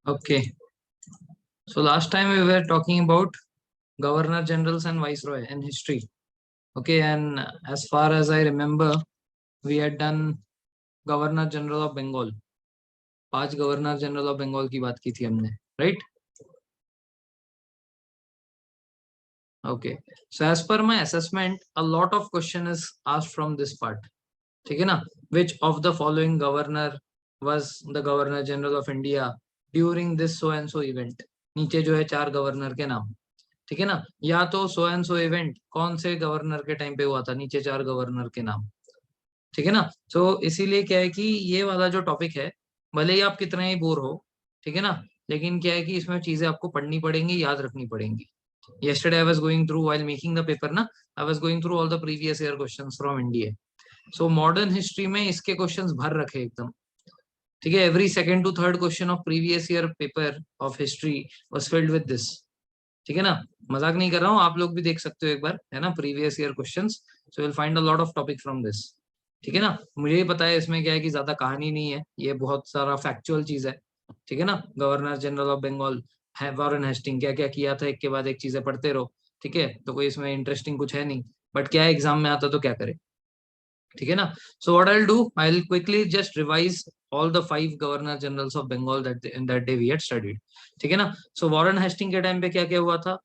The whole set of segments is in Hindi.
Okay. So last time we were talking about governor generals and viceroy in history. Okay, and as far as I remember, we had done governor general of Bengal. 5 governor general of Bengal की बात की थी हमने, right? Okay. So as per my assessment, a lot of question is asked from this part. ठीक है ना? Which of the following governor was the governor general of India during this so and so event? नीचे जो है 4 गवर्नर के नाम. ठीक है ना? या तो सो एंड सो इवेंट कौन से गवर्नर के टाइम पे हुआ था, नीचे 4 गवर्नर के नाम. ठीक है ना? सो इसीलिए क्या है कि ये वाला जो टॉपिक है, भले ही आप कितना ही बोर हो, ठीक है ना, लेकिन क्या है कि इसमें चीजें आपको पढ़नी पड़ेंगी, याद रखनी पड़ेंगी. yesterday I was going through while making the paper ना, I was going through all the previous year questions from India. So modern history में इसके क्वेश्चंस भर रखे एकदम. ठीक है, every second to third question of previous year paper of history was filled with this. ठीक है ना? मजाक नहीं कर रहा हूँ, आप लोग भी देख सकते हो एक बार, है ना, previous year questions. So will find a lot of topic from this. ठीक है ना? मुझे ही पता है इसमें क्या है कि ज्यादा कहानी नहीं है, ये बहुत सारा फैक्चुअल चीज है. ठीक है ना? गवर्नर जनरल ऑफ बंगाल है वॉरेन हेस्टिंग, क्या क्या किया था, एक के बाद एक चीजें पढ़ते रहो. ठीक है, तो कोई इसमें इंटरेस्टिंग कुछ है नहीं, बट क्या है एग्जाम में आता तो क्या करे. ठीक है ना? So what I will do, I will quickly just revise all the 5 governor generals of Bengal that day we had studied. ठीक है ना? सो वॉरेन हेस्टिंग के टाइम पे क्या क्या हुआ था.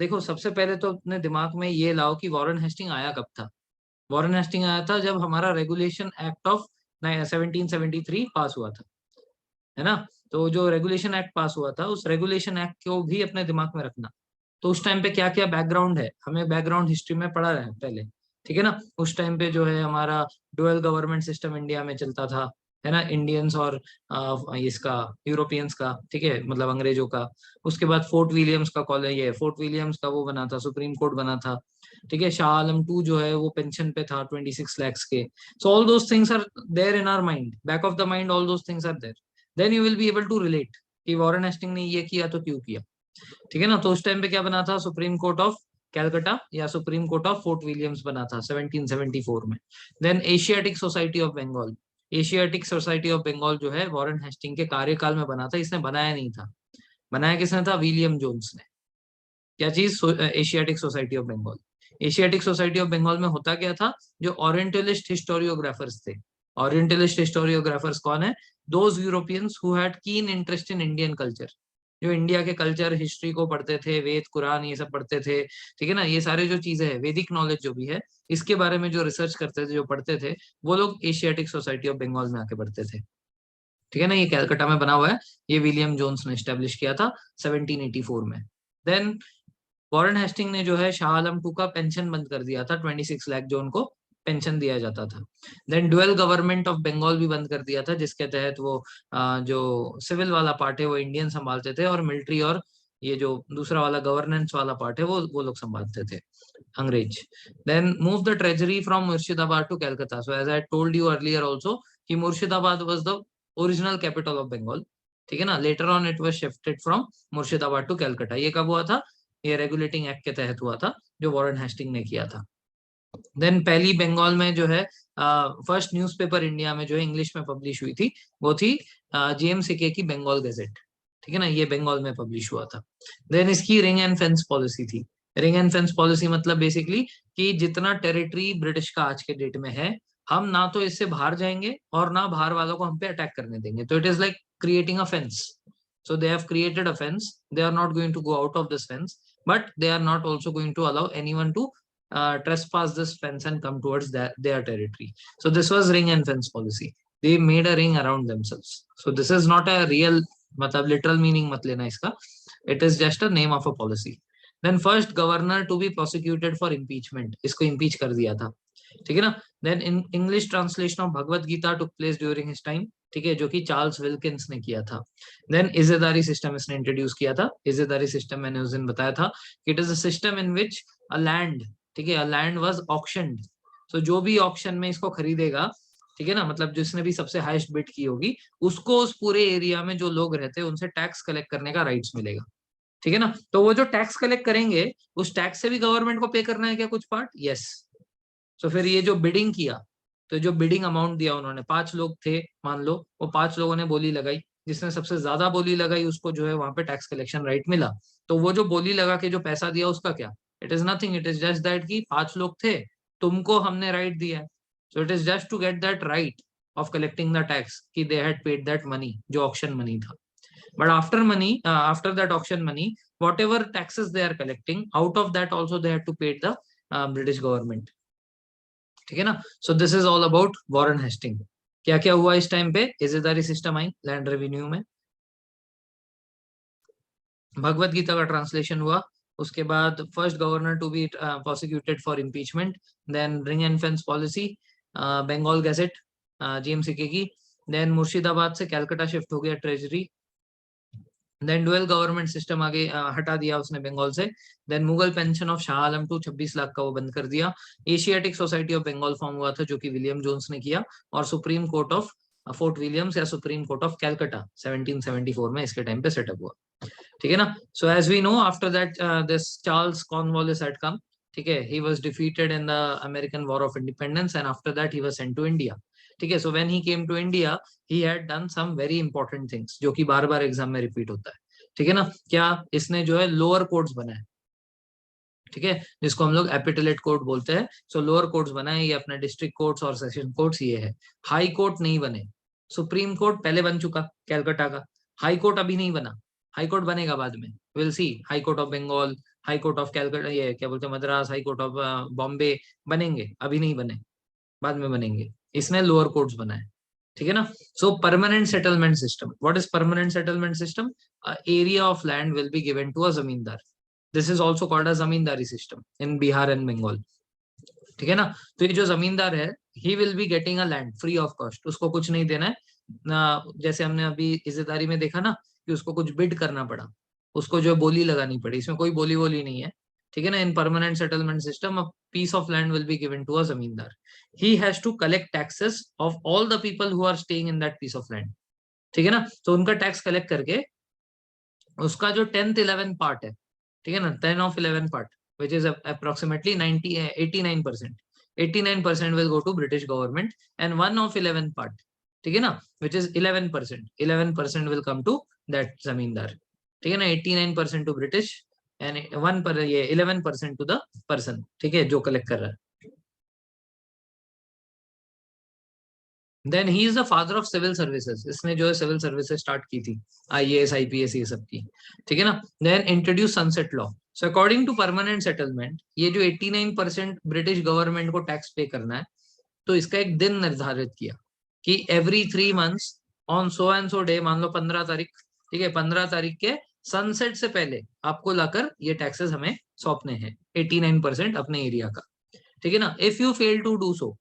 देखो, सबसे पहले तो अपने दिमाग में ये लाओ कि वॉरेन हेस्टिंग आया कब था. वॉरेन हेस्टिंग आया था जब हमारा रेगुलेशन एक्ट ऑफ 1773 पास हुआ था, है ना. तो जो रेगुलेशन एक्ट पास हुआ था, उस रेगुलेशन एक्ट को भी अपने दिमाग में रखना. तो उस टाइम पे क्या क्या बैकग्राउंड है, हमें बैकग्राउंड हिस्ट्री में पढ़ा है पहले. ठीक है ना? उस टाइम पे जो है हमारा डुअल गवर्नमेंट सिस्टम इंडिया में चलता था, है ना, इंडियंस और इसका यूरोपियंस का, ठीक है, मतलब अंग्रेजों का. उसके बाद फोर्ट विलियम्स का कॉलेज, ये फोर्ट विलियम्स का वो बना था, सुप्रीम कोर्ट बना था. ठीक है, शाह आलम टू जो है वो पेंशन पे था 26 lakhs के. So all those things are there in our mind, back of the mind all those things are there. Then you will be able to relate कि वॉरेन हेस्टिंग ने ये किया तो क्यों किया. ठीक है ना? तो उस टाइम पे क्या बना था, सुप्रीम कोर्ट ऑफ कैलकाटा या supreme court of Fort Williams बना था 1774 में. Then Asiatic society of Bengal. Asiatic society of Bengal जो है वॉरेन हेस्टिंग के कार्यकाल में बना था, इसने बनाया नहीं था. बनाया किसने था, विलियम जोन्स ने. क्या चीज, Asiatic society of Bengal. Asiatic society of Bengal में होता क्या था, जो ओरिएंटलिस्ट हिस्टोरियोग्राफर्स थे. ओरिएंटलिस्ट हिस्टोरियोग्राफर्स कौन है, those Europeans who had keen interest in Indian culture. जो इंडिया के कल्चर हिस्ट्री को पढ़ते थे, वेद कुरान ये सब पढ़ते थे. ठीक है ना? ये सारे जो चीजें है, वैदिक नॉलेज जो भी है, इसके बारे में जो रिसर्च करते थे, जो पढ़ते थे, वो लोग एशियाटिक सोसाइटी ऑफ बंगाल में आके पढ़ते थे. ठीक है ना? ये कैलकाटा में बना हुआ है, ये विलियम जोन्स ने स्टैब्लिश किया था 1784 में. देन वॉरेन हेस्टिंग ने जो है शाह आलम टू का पेंशन बंद कर दिया था, 26 लाख जो उनको पेंशन दिया जाता था. Then dual government of Bengal भी बंद कर दिया था, जिसके तहत वो जो सिविल वाला पार्ट है वो इंडियन संभालते थे, और मिलिट्री और ये जो दूसरा वाला गवर्नेंस वाला पार्ट है वो लोग संभालते थे, अंग्रेज. Then move the treasury from Murshidabad to Calcutta. So as I told you earlier also कि Murshidabad was the original capital of Bengal. ठीक है ना? Later on it was shifted from Murshidabad to Calcutta. ये कब हुआ था, ये रेगुलेटिंग एक्ट के तहत हुआ था, जो वॉरेन हेस्टिंग ने किया था. देन पहली बंगाल में जो है फर्स्ट न्यूज़पेपर इंडिया में जो है इंग्लिश में पब्लिश हुई थी, वो थी जेम्स सिके की बंगाल गैजेट. ठीक है ना? ये बंगाल में पब्लिश हुआ था. देन इसकी रिंग एंड फेंस पॉलिसी थी. रिंग एंड फेंस पॉलिसी मतलब बेसिकली कि जितना टेरिटरी ब्रिटिश का आज के डेट में है, हम ना तो इससे बाहर जाएंगे और ना बाहर वालों को हम पे अटैक करने देंगे. तो it is like creating a fence. So they have created a fence. They are not going to go out of this fence, but they are not also going to allow anyone to trespass this fence and come towards their territory. So this was ring and fence policy. They made a ring around themselves. So this is not a real, मतलब literal meaning मत लेना इसका. It is just a name of a policy. Then first governor to be prosecuted for impeachment. इसको impeach कर दिया था. ठीक है ना? Then in English translation of Bhagavad Gita took place during his time. ठीक है, जो कि चार्ल्स विल्किंस ने किया था. देन इज़ेदारी सिस्टम इसने इंट्रोड्यूस किया था. इज़ेदारी सिस्टम मैंने उस दिन बताया था कि it is a system in which a land, ठीक है, अ लैंड वाज ऑक्शनड. सो जो भी ऑक्शन में इसको खरीदेगा, ठीक है ना, मतलब जिसने भी सबसे हाईएस्ट बिड की होगी, उसको उस पूरे एरिया में जो लोग रहते हैं उनसे टैक्स कलेक्ट करने का राइट्स मिलेगा. ठीक है ना? तो वो जो टैक्स कलेक्ट करेंगे, उस टैक्स से भी गवर्नमेंट को पे करना है क्या कुछ पार्ट? यस. तो फिर ये जो बिडिंग किया, तो जो बिडिंग अमाउंट दिया उन्होंने, 5 लोग थे मान लो, वो 5 लोगों ने बोली लगाई जिसने सबसे ज्यादा बोली लगाई उसको जो है वहां पे टैक्स कलेक्शन राइट मिला। तो वो जो बोली लगा के जो पैसा दिया उसका क्या, it is nothing, it is just that कि 5 लोग थे, तुमको हमने राइट दिया है। So it is just to get that right of collecting the tax कि they had paid that money, जो ऑक्शन मनी था। But after money, after that auction money, whatever taxes they are collecting, out of that also they had to paid the British government. ठीक है ना। So this is all about Warren Hasting. क्या क्या हुआ इस टाइम पे, इज़ेदारी सिस्टम आई लैंड रेवेन्यू में, भगवत गीता का ट्रांसलेशन हुआ, उसके बाद first governor to be prosecuted for impeachment, then ring and fence policy, Bengal gazette जीएमसीके की, देन मुर्शिदाबाद से कलकत्ता शिफ्ट हो गया treasury, then dual government system आगे हटा दिया उसने बंगाल से, then Mughal pension of Shah Alam to 26 lakh का वो बंद कर दिया, Asiatic society of Bengal form हुआ था जो कि विलियम जोन्स ने किया, और supreme court of Fort Williams या सुप्रीम कोर्ट ऑफ कलकत्ता 1774 में इसके टाइम पे सेटअप हुआ। ठीक है ना। So as we know after that this Charles Cornwallis had come, ठीक है, he was defeated in the American war of independence and after that he was sent to India. ठीक है, so when he came to India he had done some very important things जो कि बार बार एग्जाम में रिपीट होता है। ठीक है ना, क्या इसने जो है लोअर कोर्ट्स बनाए, ठीक है, जिसको हम लोग एपिटलेट कोर्ट बोलते हैं। सो लोअर कोर्ट्स बनाए, ये अपने डिस्ट्रिक्ट कोर्ट्स और सेशन कोर्ट्स ये है। हाई कोर्ट नहीं बने, सुप्रीम कोर्ट पहले बन चुका कैलकाटा का, हाई कोर्ट अभी नहीं बना, हाई कोर्ट बनेगा बाद में, will see, high court of Bengal, high court of Calcutta, ये क्या बोलते हैं Madras, high court of Bombay बनेंगे, अभी नहीं बने, बाद में बनेंगे। इसने लोअर कोर्ट्स बनाए। ठीक है ना। So permanent settlement system, what is permanent settlement system, area of land will be given to a zamindar, this is also called a zamindari system in Bihar and Bengal. ठीक है ना। तो ये जो जमींदार है, he will be getting a land free of cost, उसको कुछ नहीं देना है ना, जैसे हमने अभी इज्जतदारी में देखा ना कि उसको कुछ बिड करना पड़ा, उसको जो बोली लगानी पड़ी, इसमें कोई बोली वोली नहीं है। ठीक है ना। In permanent settlement system a piece of land will be given to a zamindar, he has to collect taxes of all the people who are staying in that piece of land. ठीक है ना। तो उनका टैक्स कलेक्ट करके उसका जो 10th 11 पार्ट है, ठीक है ना, 10 of 11 part, which is approximately 90 89%, 89% will go to British government and 1 of 11 part, ठीक है ना, which is 11%, 11% will come to that जमींदार। ठीक है ना, 89% to British and 1 पर ये 11% to the person, ठीक है, जो कलेक्ट कर रहा है। Then he is the father of civil services, इसने जो है सिविल सर्विसेज स्टार्ट की थी, आईएएस आईपीएस ये सब की। ठीक है ना। Then introduce sunset law. So according to permanent settlement, ये जो 89% ब्रिटिश गवर्नमेंट को टैक्स पे करना है, तो इसका एक दिन निर्धारित किया कि every 3 months on so and so day, मान लो 15 तारीख, ठीक है, 15 तारीख के सनसेट से पहले आपको लाकर ये टैक्सेस हमें सौंपने हैं, 89% अपने एरिया का। ठीक है ना। If you fail to do so,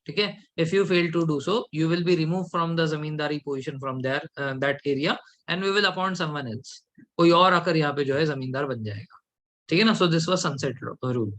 ठीक है, if you fail to do so you will be remove from the zamindari position from there that area and we will appoint someone else, कोई और आकर यहाँ पे जो है जमींदार बन जाएगा। ठीक है ना। So this was sunset rule.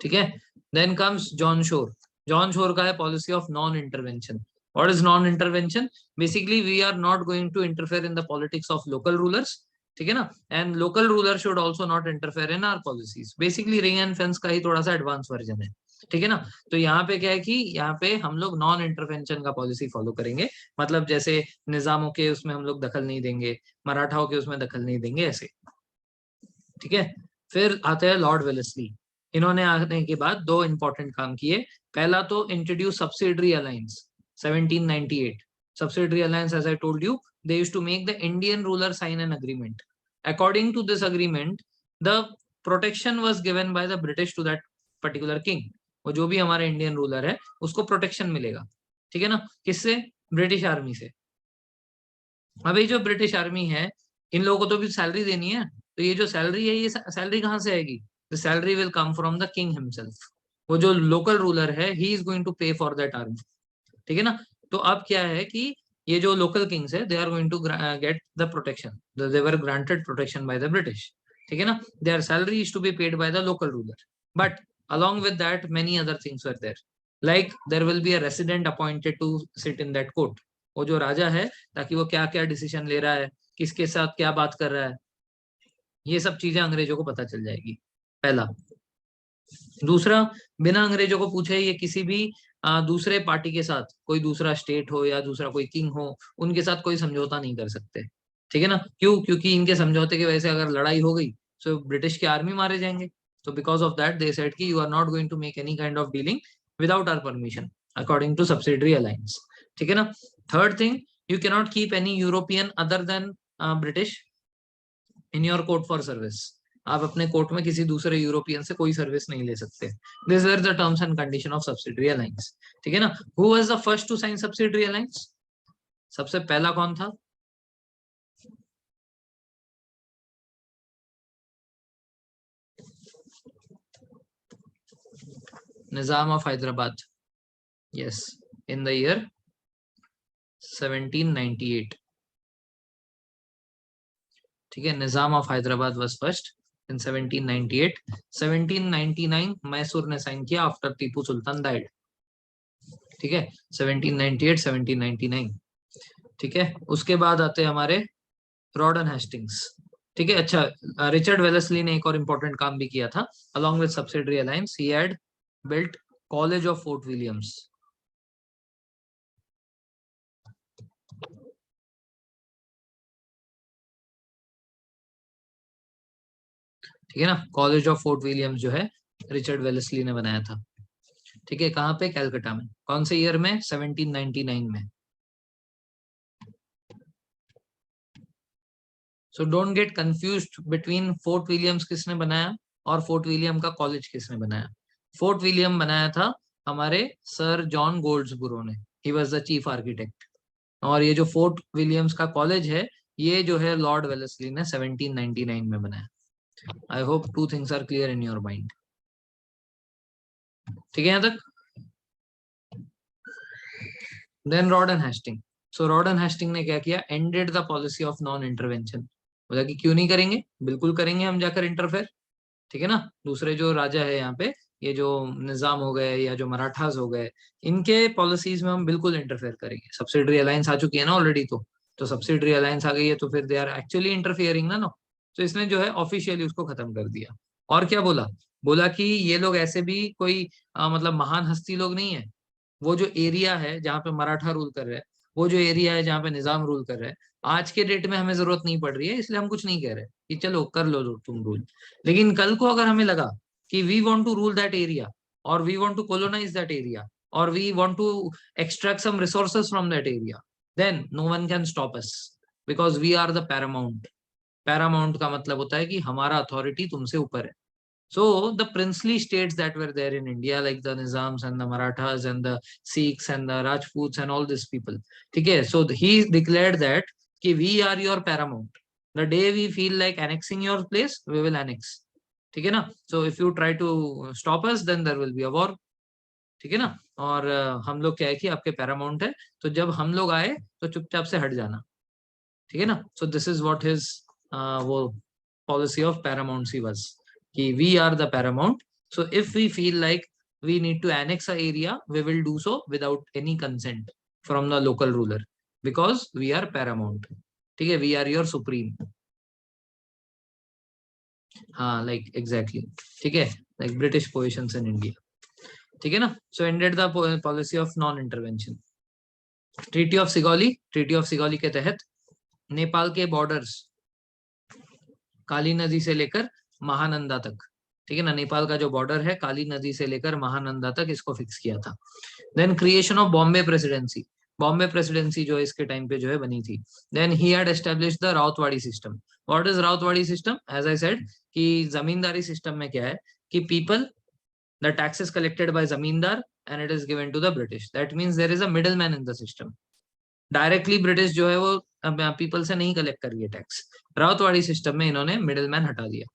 ठीक है। Then comes John Shore. John Shore का है policy of non intervention. What is non intervention, basically we are not going to interfere in the politics of local rulers. ठीक है ना। And local ruler should also not interfere in our policies, basically ring and fence का ही थोड़ा सा एडवांस वर्जन है। ठीक है ना। तो यहाँ पे क्या है कि यहाँ पे हम लोग नॉन इंटरवेंशन का पॉलिसी फॉलो करेंगे, मतलब जैसे निजामों के उसमें हम लोग दखल नहीं देंगे, मराठाओं के उसमें दखल नहीं देंगे, ऐसे। ठीक है। फिर आते हैं लॉर्ड वेलेस्ली। इन्होंने आने के बाद दो इंपॉर्टेंट काम किए। पहला तो introduce subsidiary alliance 1798। Subsidiary alliance, as I told you, they used to make the Indian ruler sign an agreement. According to this agreement, the protection was given by the British to that particular king. वो जो भी हमारा इंडियन रूलर है उसको प्रोटेक्शन मिलेगा। ठीक है ना, किससे, ब्रिटिश आर्मी से। अभी जो ब्रिटिश आर्मी है, इन लोगों को तो भी सैलरी देनी है, तो ये जो सैलरी है, ये सैलरी कहाँ से आएगी, the salary will come from the king himself. वो जो लोकल रूलर है, ही इज गोइंग टू पे फॉर दैट आर्मी। ठीक है ना। तो अब क्या है कि ये जो लोकल किंग्स है, they are going to get the protection, they were granted protection by the British. ठीक है ना। Their salary is to be paid by the local ruler, but along with that many other things were there, like there will be a resident appointed to sit in that court, वो जो राजा है, ताकि वो क्या क्या डिसीजन ले रहा है, किसके साथ क्या बात कर रहा है, ये सब चीजें अंग्रेजों को पता चल जाएगी, पहला। दूसरा, बिना अंग्रेजों को पूछे ये किसी भी दूसरे पार्टी के साथ, कोई दूसरा स्टेट हो या दूसरा कोई किंग हो, उनके साथ कोई समझौता नहीं कर सकते। ठीक है ना? क्यों? क्योंकि इनके समझौते की वजह से अगर लड़ाई हो गई तो ब्रिटिश की आर्मी मारे जाएंगे। तो because of that they said कि you are not going to make any kind of dealing without our permission according to subsidiary alliance. ठीक है ना? Third thing, you cannot keep any European other than British in your court for service. आप अपने कोर्ट में किसी दूसरे यूरोपियन से कोई सर्विस नहीं ले सकते। This are the terms and condition of subsidiary alliance. ठीक है ना? Who was the first to sign subsidiary alliance? सबसे पहला कौन था? Nizam of Hyderabad. Yes, in the year 1798। ठीक है, Nizam of Hyderabad was first in 1798। 1799 Mysore ने साइन किया आफ्टर टीपू सुल्तान डाइड। ठीक है, 1798 1799। ठीक है, उसके बाद आते हैं हमारे रॉडन हेस्टिंग्स। ठीक है, अच्छा, रिचर्ड वेलेस्ली ने एक और इम्पोर्टेंट काम भी किया था। Along with subsidiary alliance he had built college of Fort Williams. ठीक है ना? कॉलेज ऑफ फोर्ट विलियम्स जो है रिचर्ड वेलेस्ली ने बनाया था। ठीक है, कहाँ पे? कैलकाटा में। कौन से ईयर में? 1799 में। So don't get confused between fort Williams किसने बनाया और फोर्ट विलियम का कॉलेज किसने बनाया। फोर्ट विलियम बनाया था हमारे सर जॉन गोल्ड्सबोरो ने। ही वाज द चीफ आर्किटेक्ट। और ये जो फोर्ट विलियम्स का कॉलेज है, ये जो है लॉर्ड वेलेस्ली ने 1799 में बनाया। I hope two things are clear in your mind. ठीक है यहाँ तक? Then Rawdon Hasting. So Rawdon Hasting ने क्या किया? Ended the policy of non intervention. बोला कि क्यों नहीं करेंगे, बिल्कुल करेंगे हम जाकर इंटरफेयर। ठीक है ना? दूसरे जो राजा है यहाँ पे, ये जो निजाम हो गए या जो मराठास हो गए, इनके पॉलिसीज में हम बिल्कुल इंटरफेयर करेंगे। सब्सिडरी अलायंस आ चुकी है ना ऑलरेडी, तो सब्सिडरी अलायंस आ गई है तो फिर दे आर एक्चुअली इंटरफियरिंग ना। नो, तो इसने जो है ऑफिशियली उसको खत्म कर दिया। और क्या बोला? बोला कि ये लोग ऐसे भी कोई मतलब महान हस्ती लोग नहीं है। वो जो एरिया है जहाँ पे मराठा रूल कर रहे हैं, वो जो एरिया है जहाँ पे निजाम रूल कर रहे हैं, आज के डेट में हमें जरूरत नहीं पड़ रही है, इसलिए हम कुछ नहीं कह रहे कि चलो कर लो तुम रूल। लेकिन कल को अगर हमें लगा कि we want to rule that area, और we want to colonise that area, और we want to extract some resources from that area, then no one can stop us, because we are the paramount. Paramount का मतलब होता है कि हमारा अथॉरिटी तुमसे ऊपर है। So the princely states that were there in India, like the Nizams and the Marathas and the Sikhs and the Rajputs and all these people, okay, so he declared that कि we are your paramount. The day we feel like annexing your place, we will annex. ठीक है ना? So if you try to stop us, then there will be a war. ठीक है ना? और हम लोग क्या है कि आपके पैरामाउंट है, तो जब हम लोग आए तो चुपचाप से हट जाना। ठीक है ना? So this is what his वो पॉलिसी ऑफ पैरामाउंट वाज कि we are the paramount. So if we feel like we need to annex a area, we will do so without any consent from the local ruler, because we are paramount. ठीक है? we are your supreme. हाँ, like exactly. ठीक है, like British positions in India. ठीक है ना? So ended the policy of non intervention. Treaty of Sugauli. Treaty of Sugauli के तहत नेपाल के बॉर्डर्स काली नदी से लेकर महानंदा तक, ठीक है ना, नेपाल का जो बॉर्डर है काली नदी से लेकर महानंदा तक, इसको फिक्स किया था। Then creation of Bombay presidency. Bombay presidency जो है इसके टाइम पे जो है बनी थी। Then he had established the Ryotwari system. What is Ryotwari system? As I said कि जमींदारी सिस्टम में क्या है कि people, the taxes collected by zamindar and it is given to the British. That means there is a middle man in the system. Directly British जो है वो पीपल से नहीं कलेक्ट कर रही है टैक्स। राउतवाड़ी सिस्टम में इन्होंने मिडिल मैन हटा दिया।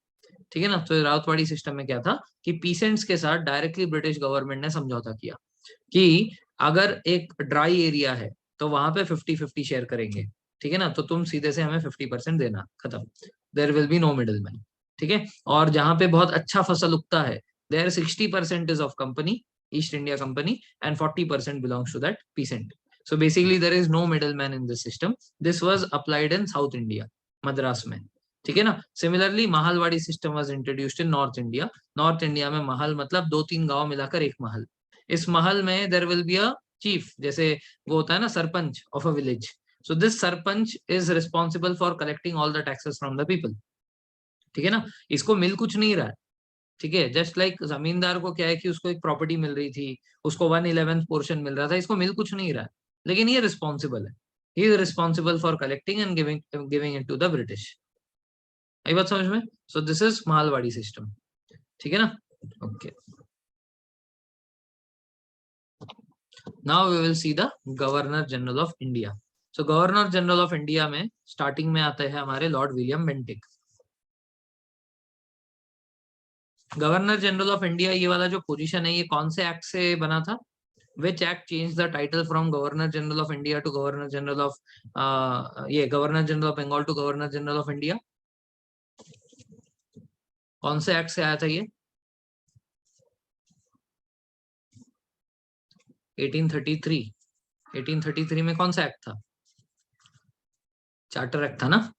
ठीक है ना? तो राउतवाड़ी सिस्टम में क्या था कि पीसेंट्स के साथ डायरेक्टली ब्रिटिश गवर्नमेंट ने समझौता किया कि अगर एक ड्राई एरिया है तो वहां पे 50-50 शेयर करेंगे। ठीक है ना? तो तुम सीधे से हमें 50% देना, खत्म। There will be no middle man. ठीक है? और जहां पे बहुत अच्छा फसल उगता है, there 60% is of company, East India company, and 40% belongs to that peasant. So basically there is no middleman in this system. This was applied in South India, Madras में. ठीक है ना। Similarly Mahalwari system was introduced in north India. North India में महल मतलब 2-3 गांव मिलाकर एक महल। इस महल में there will be a chief, जैसे वो होता है ना sarpanch of a village. So this sarpanch is responsible for collecting all the taxes from the people. ठीक है ना। इसको मिल कुछ नहीं रहा है। ठीक है, जस्ट लाइक जमींदार को क्या है कि उसको एक प्रॉपर्टी मिल रही थी, उसको 1/11 पोर्शन मिल रहा था, इसको मिल कुछ नहीं रहा है, लेकिन ये रिस्पॉन्सिबल है। He is responsible for collecting and giving giving it to the British. आई बात समझ में। So this is Mahalwari system. ठीक है ना। Okay, now we will see the governor general of India. So governor general of India में स्टार्टिंग में आते हैं हमारे lord William Bentinck. Governor general of India ये वाला जो पोजीशन है ये कौन से एक्ट से बना था? Which act changed the title from Governor General of India to Governor General of ये Governor General of Bengal to Governor General of India? कौन से एक्ट से आया था ये? 1833। 1833 में कौन सा एक्ट था? चार्टर एक्ट था ना।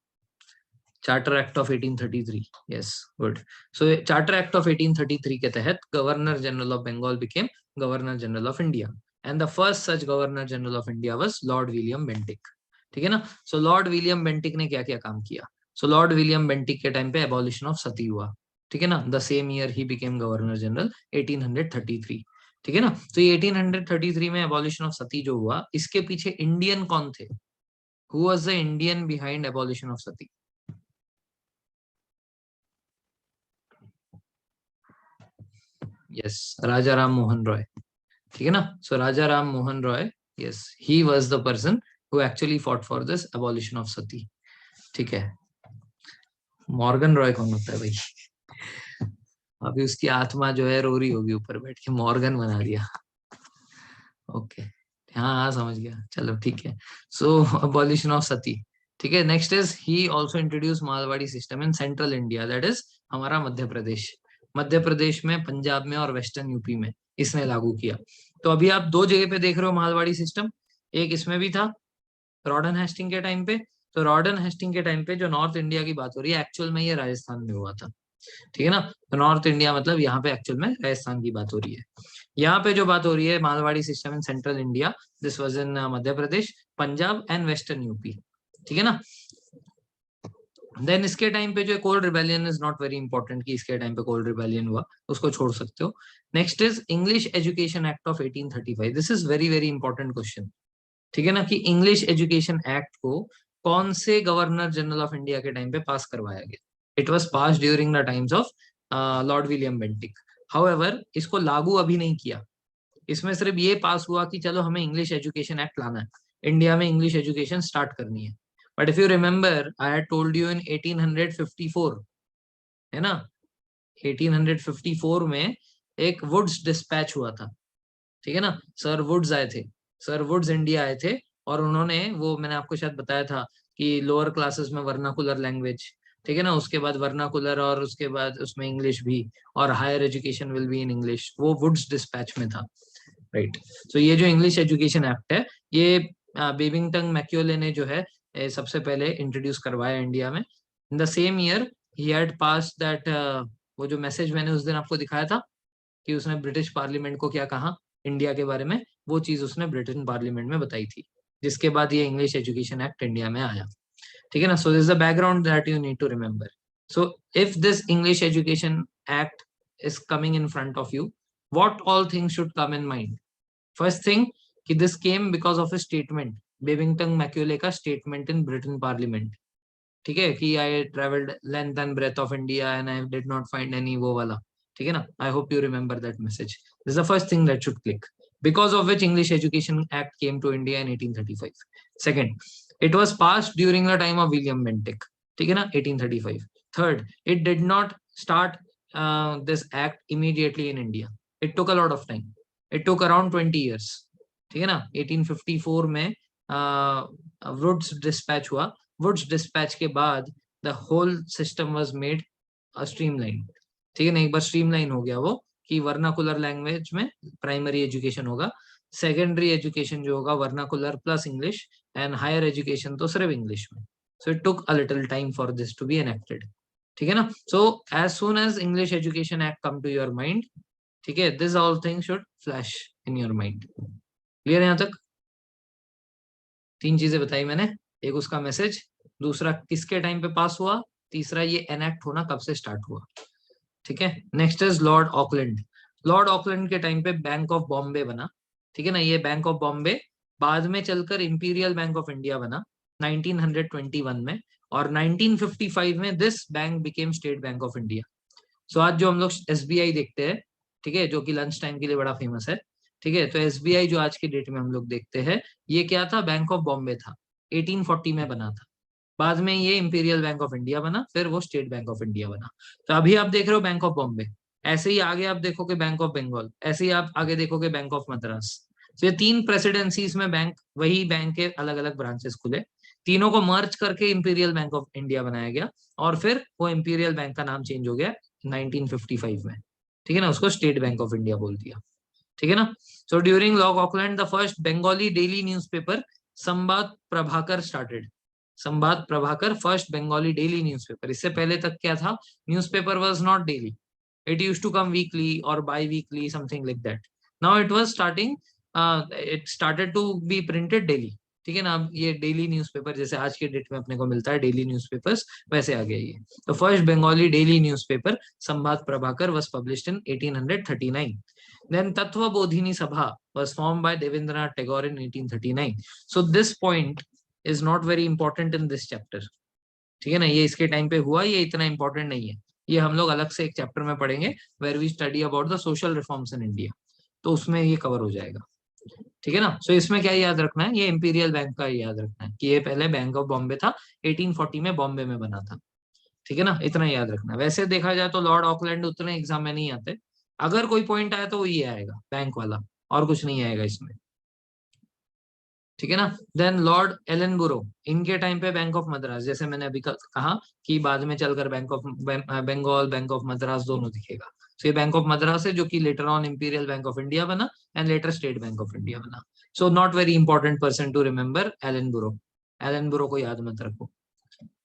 Charter act of 1833। Yes, good. So charter act of 1833 के तहत governor general of Bengal became governor general of India and the first such governor general of India was lord William Bentinck. ठीक है ना। सो लॉर्ड विलियम बेंटिक ने क्या क्या काम किया? सो लॉर्ड विलियम बेंटिक के टाइम पे एबॉलिशन ऑफ सती हुआ। ठीक है ना। The same year he became governor general 1833। ठीक है ना। तो ये 1833 में एबॉलिशन ऑफ सती जो हुआ, इसके पीछे इंडियन कौन थे? Who was the Indian behind abolition of sati? Yes, Raja Ram Mohan Roy. ठीक है ना। So Raja Ram Mohan Roy, yes, he was the person who actually fought for this abolition of sati. ठीक है। मॉर्गन रॉय कौन होता है भाई? अभी उसकी आत्मा जो है रो रही होगी ऊपर बैठ के, मॉर्गन बना दिया। ओके, हाँ हाँ समझ गया, चलो ठीक है। सो अबॉलिशन ऑफ सती। ठीक है। Next is he also introduce Marwari system in central India, that is हमारा मध्य प्रदेश। मध्य प्रदेश में, पंजाब में और वेस्टर्न यूपी में इसने लागू किया। तो अभी आप दो जगह पे देख रहे हो मारवाड़ी सिस्टम। एक इसमें भी था रॉडन हेस्टिंग के टाइम पे। तो रॉडन हेस्टिंग के टाइम पे जो नॉर्थ इंडिया की बात हो रही है, एक्चुअल में ये राजस्थान में हुआ था। ठीक है ना। तो नॉर्थ इंडिया मतलब यहाँ पे एक्चुअल में राजस्थान की बात हो रही है। यहाँ पे जो बात हो रही है Mahalwari system in central India, this was in Madhya Pradesh, Punjab and western UP. ठीक है ना। देन इसके टाइम पे जो Kol rebellion is not very important कि इसके टाइम पे कोल रिबेलियन हुआ, उसको छोड़ सकते हो। Next is English education act of 1835। This is very very important question. ठीक है ना, कि इंग्लिश एजुकेशन एक्ट को कौन से गवर्नर जनरल ऑफ इंडिया के टाइम पे पास करवाया गया? It was pass during the times of Lord William Bentinck. However इसको लागू अभी नहीं किया। इसमें सिर्फ ये पास हुआ कि चलो हमें इंग्लिश एजुकेशन एक्ट लाना है, इंडिया में इंग्लिश एजुकेशन स्टार्ट करनी है। But if you remember I had told you in 1854, है ना, 1854 में एक वुड्स डिस्पैच हुआ था। ठीक है ना। सर वुड्स आए थे, सर वुड्स इंडिया आए थे, और उन्होंने, वो मैंने आपको शायद बताया था कि लोअर क्लासेस में वर्नाकुलर लैंग्वेज, ठीक है ना, उसके बाद वर्नाकुलर और उसके बाद उसमें इंग्लिश भी, और higher education will be in English, वो वुड्स डिस्पैच में था। राइट। सो ये जो इंग्लिश एजुकेशन एक्ट है, ये बेबिंगटन मैक्यूले ने जो है सबसे पहले इंट्रोड्यूस करवाया इंडिया में। In the same year he had pass that, वो जो मैसेज मैंने उस दिन आपको दिखाया था कि उसने ब्रिटिश पार्लियामेंट को क्या कहा इंडिया के बारे में, वो चीज उसने ब्रिटेन पार्लियामेंट में बताई थी, जिसके बाद ये इंग्लिश एजुकेशन एक्ट इंडिया में आया। ठीक है ना। So this the background that you need to remember. So if this English education act is coming in front of you, what all things should come in mind? First thing कि this came because of a statement, Babington Macaulay का स्टेटमेंट इन ब्रिटेन पार्लियामेंट। ठीक है, कि I travelled length and breath of India and I did not find any, वो वाला। ठीक है ना। I hope you remember that message. This is the first thing that should click, because of which English Education Act came to India in 1835. Second, it was passed during the time of William Bentinck. ठीक है ना, 1835. Third, it did not start this act immediately in India. It took a lot of time. It took around 20 years. ठीक है ना। 1854 में वुड्स डिस्पैच हुआ। वुड्स डिस्पैच के बाद the whole system was made streamline. ठीक है ना। एक बार स्ट्रीमलाइन हो गया वो, कि वर्नाकुलर लैंग्वेज में प्राइमरी एजुकेशन होगा, सेकेंडरी एजुकेशन जो होगा vernacular plus English, and higher education तो सिर्फ इंग्लिश में। So it took a little time for this to be enacted. ठीक है ना? So as soon as English Education Act come to your mind, ठीक है, this all things should flash in your mind. Clear है यहाँ तक? 3 चीजें बताई मैंने, एक उसका मैसेज, दूसरा किसके टाइम पे पास हुआ, तीसरा ये एनेक्ट होना कब से स्टार्ट हुआ. ठीक है. Next is Lord Auckland. Lord Auckland के टाइम पे बैंक ऑफ बॉम्बे बना. ठीक है ना. ये बैंक ऑफ बॉम्बे बाद में चलकर इंपीरियल बैंक ऑफ इंडिया बना 1921 में, और 1955 में this bank became State Bank of India. So आज जो हम लोग एसबीआई देखते हैं, ठीक है, जो कि लंच टाइम के लिए बड़ा फेमस है, ठीक है, तो एसबीआई जो आज की डेट में हम लोग देखते हैं, ये क्या था, बैंक ऑफ बॉम्बे था, 1840 में बना था. बाद में ये इंपीरियल बैंक ऑफ इंडिया बना, फिर वो स्टेट बैंक ऑफ इंडिया बना. तो अभी आप देख रहे हो बैंक ऑफ बॉम्बे, ऐसे ही आगे आप देखोगे बैंक ऑफ बंगाल, ऐसे ही आप आगे देखोगे बैंक ऑफ मद्रास. तो ये 3 प्रेसिडेंसीज में बैंक, वही बैंक के अलग अलग ब्रांचेस खुले, तीनों को मर्ज करके इंपीरियल बैंक ऑफ इंडिया बनाया गया, और फिर वो इंपीरियल बैंक का नाम चेंज हो गया 1955 में. ठीक है ना. उसको स्टेट बैंक ऑफ इंडिया बोल दिया. ठीक है ना. So during lord Auckland the first Bengali daily newspaper Sambad Prabhakar started. Sambad Prabhakar first Bengali daily newspaper. इससे पहले तक क्या था, newspaper was not daily, it used to come weekly और biweekly, something like that. Now it was starting, it started to be printed daily. ठीक है ना. अब ये डेली न्यूज़पेपर जैसे आज के डेट में अपने को मिलता है डेली न्यूज़पेपर्स, वैसे आ गया ये. तो first Bengali daily newspaper Sambad Prabhakar was published in 1839. Then Tattva-Bodhini Sabha was formed by Devendranath Tagore in 1839. So this point is not very important in this chapter. ठीक है ना. ये इसके टाइम पे हुआ, ये इतना इंपॉर्टेंट नहीं है, ये हम लोग अलग से एक चैप्टर में पढ़ेंगे, where we study about the social reforms in India. तो उसमें ये कवर हो जाएगा. ठीक है ना. सो इसमें क्या याद रखना है, ये इंपीरियल बैंक का याद रखना है कि ये पहले बैंक ऑफ बॉम्बे था, 1840 में बॉम्बे में बना था. ठीक है ना. इतना याद रखना. वैसे देखा जाए तो लॉर्ड ऑकलैंड उतने एग्जाम में नहीं आते, अगर कोई पॉइंट आया तो वो ये आएगा, बैंक वाला, और कुछ नहीं आएगा इसमें. ठीक है ना. देन लॉर्ड एलनबरो, इनके टाइम पे बैंक ऑफ मद्रास, जैसे मैंने अभी कहा कि बाद में चलकर bank of Bengal, bank of Madras दोनों दिखेगा. तो ये बैंक ऑफ मद्रास है जो कि later on Imperial Bank of India बना and later State Bank of India बना. So not very important person to remember Ellenborough. Ellenborough को याद मत रखो.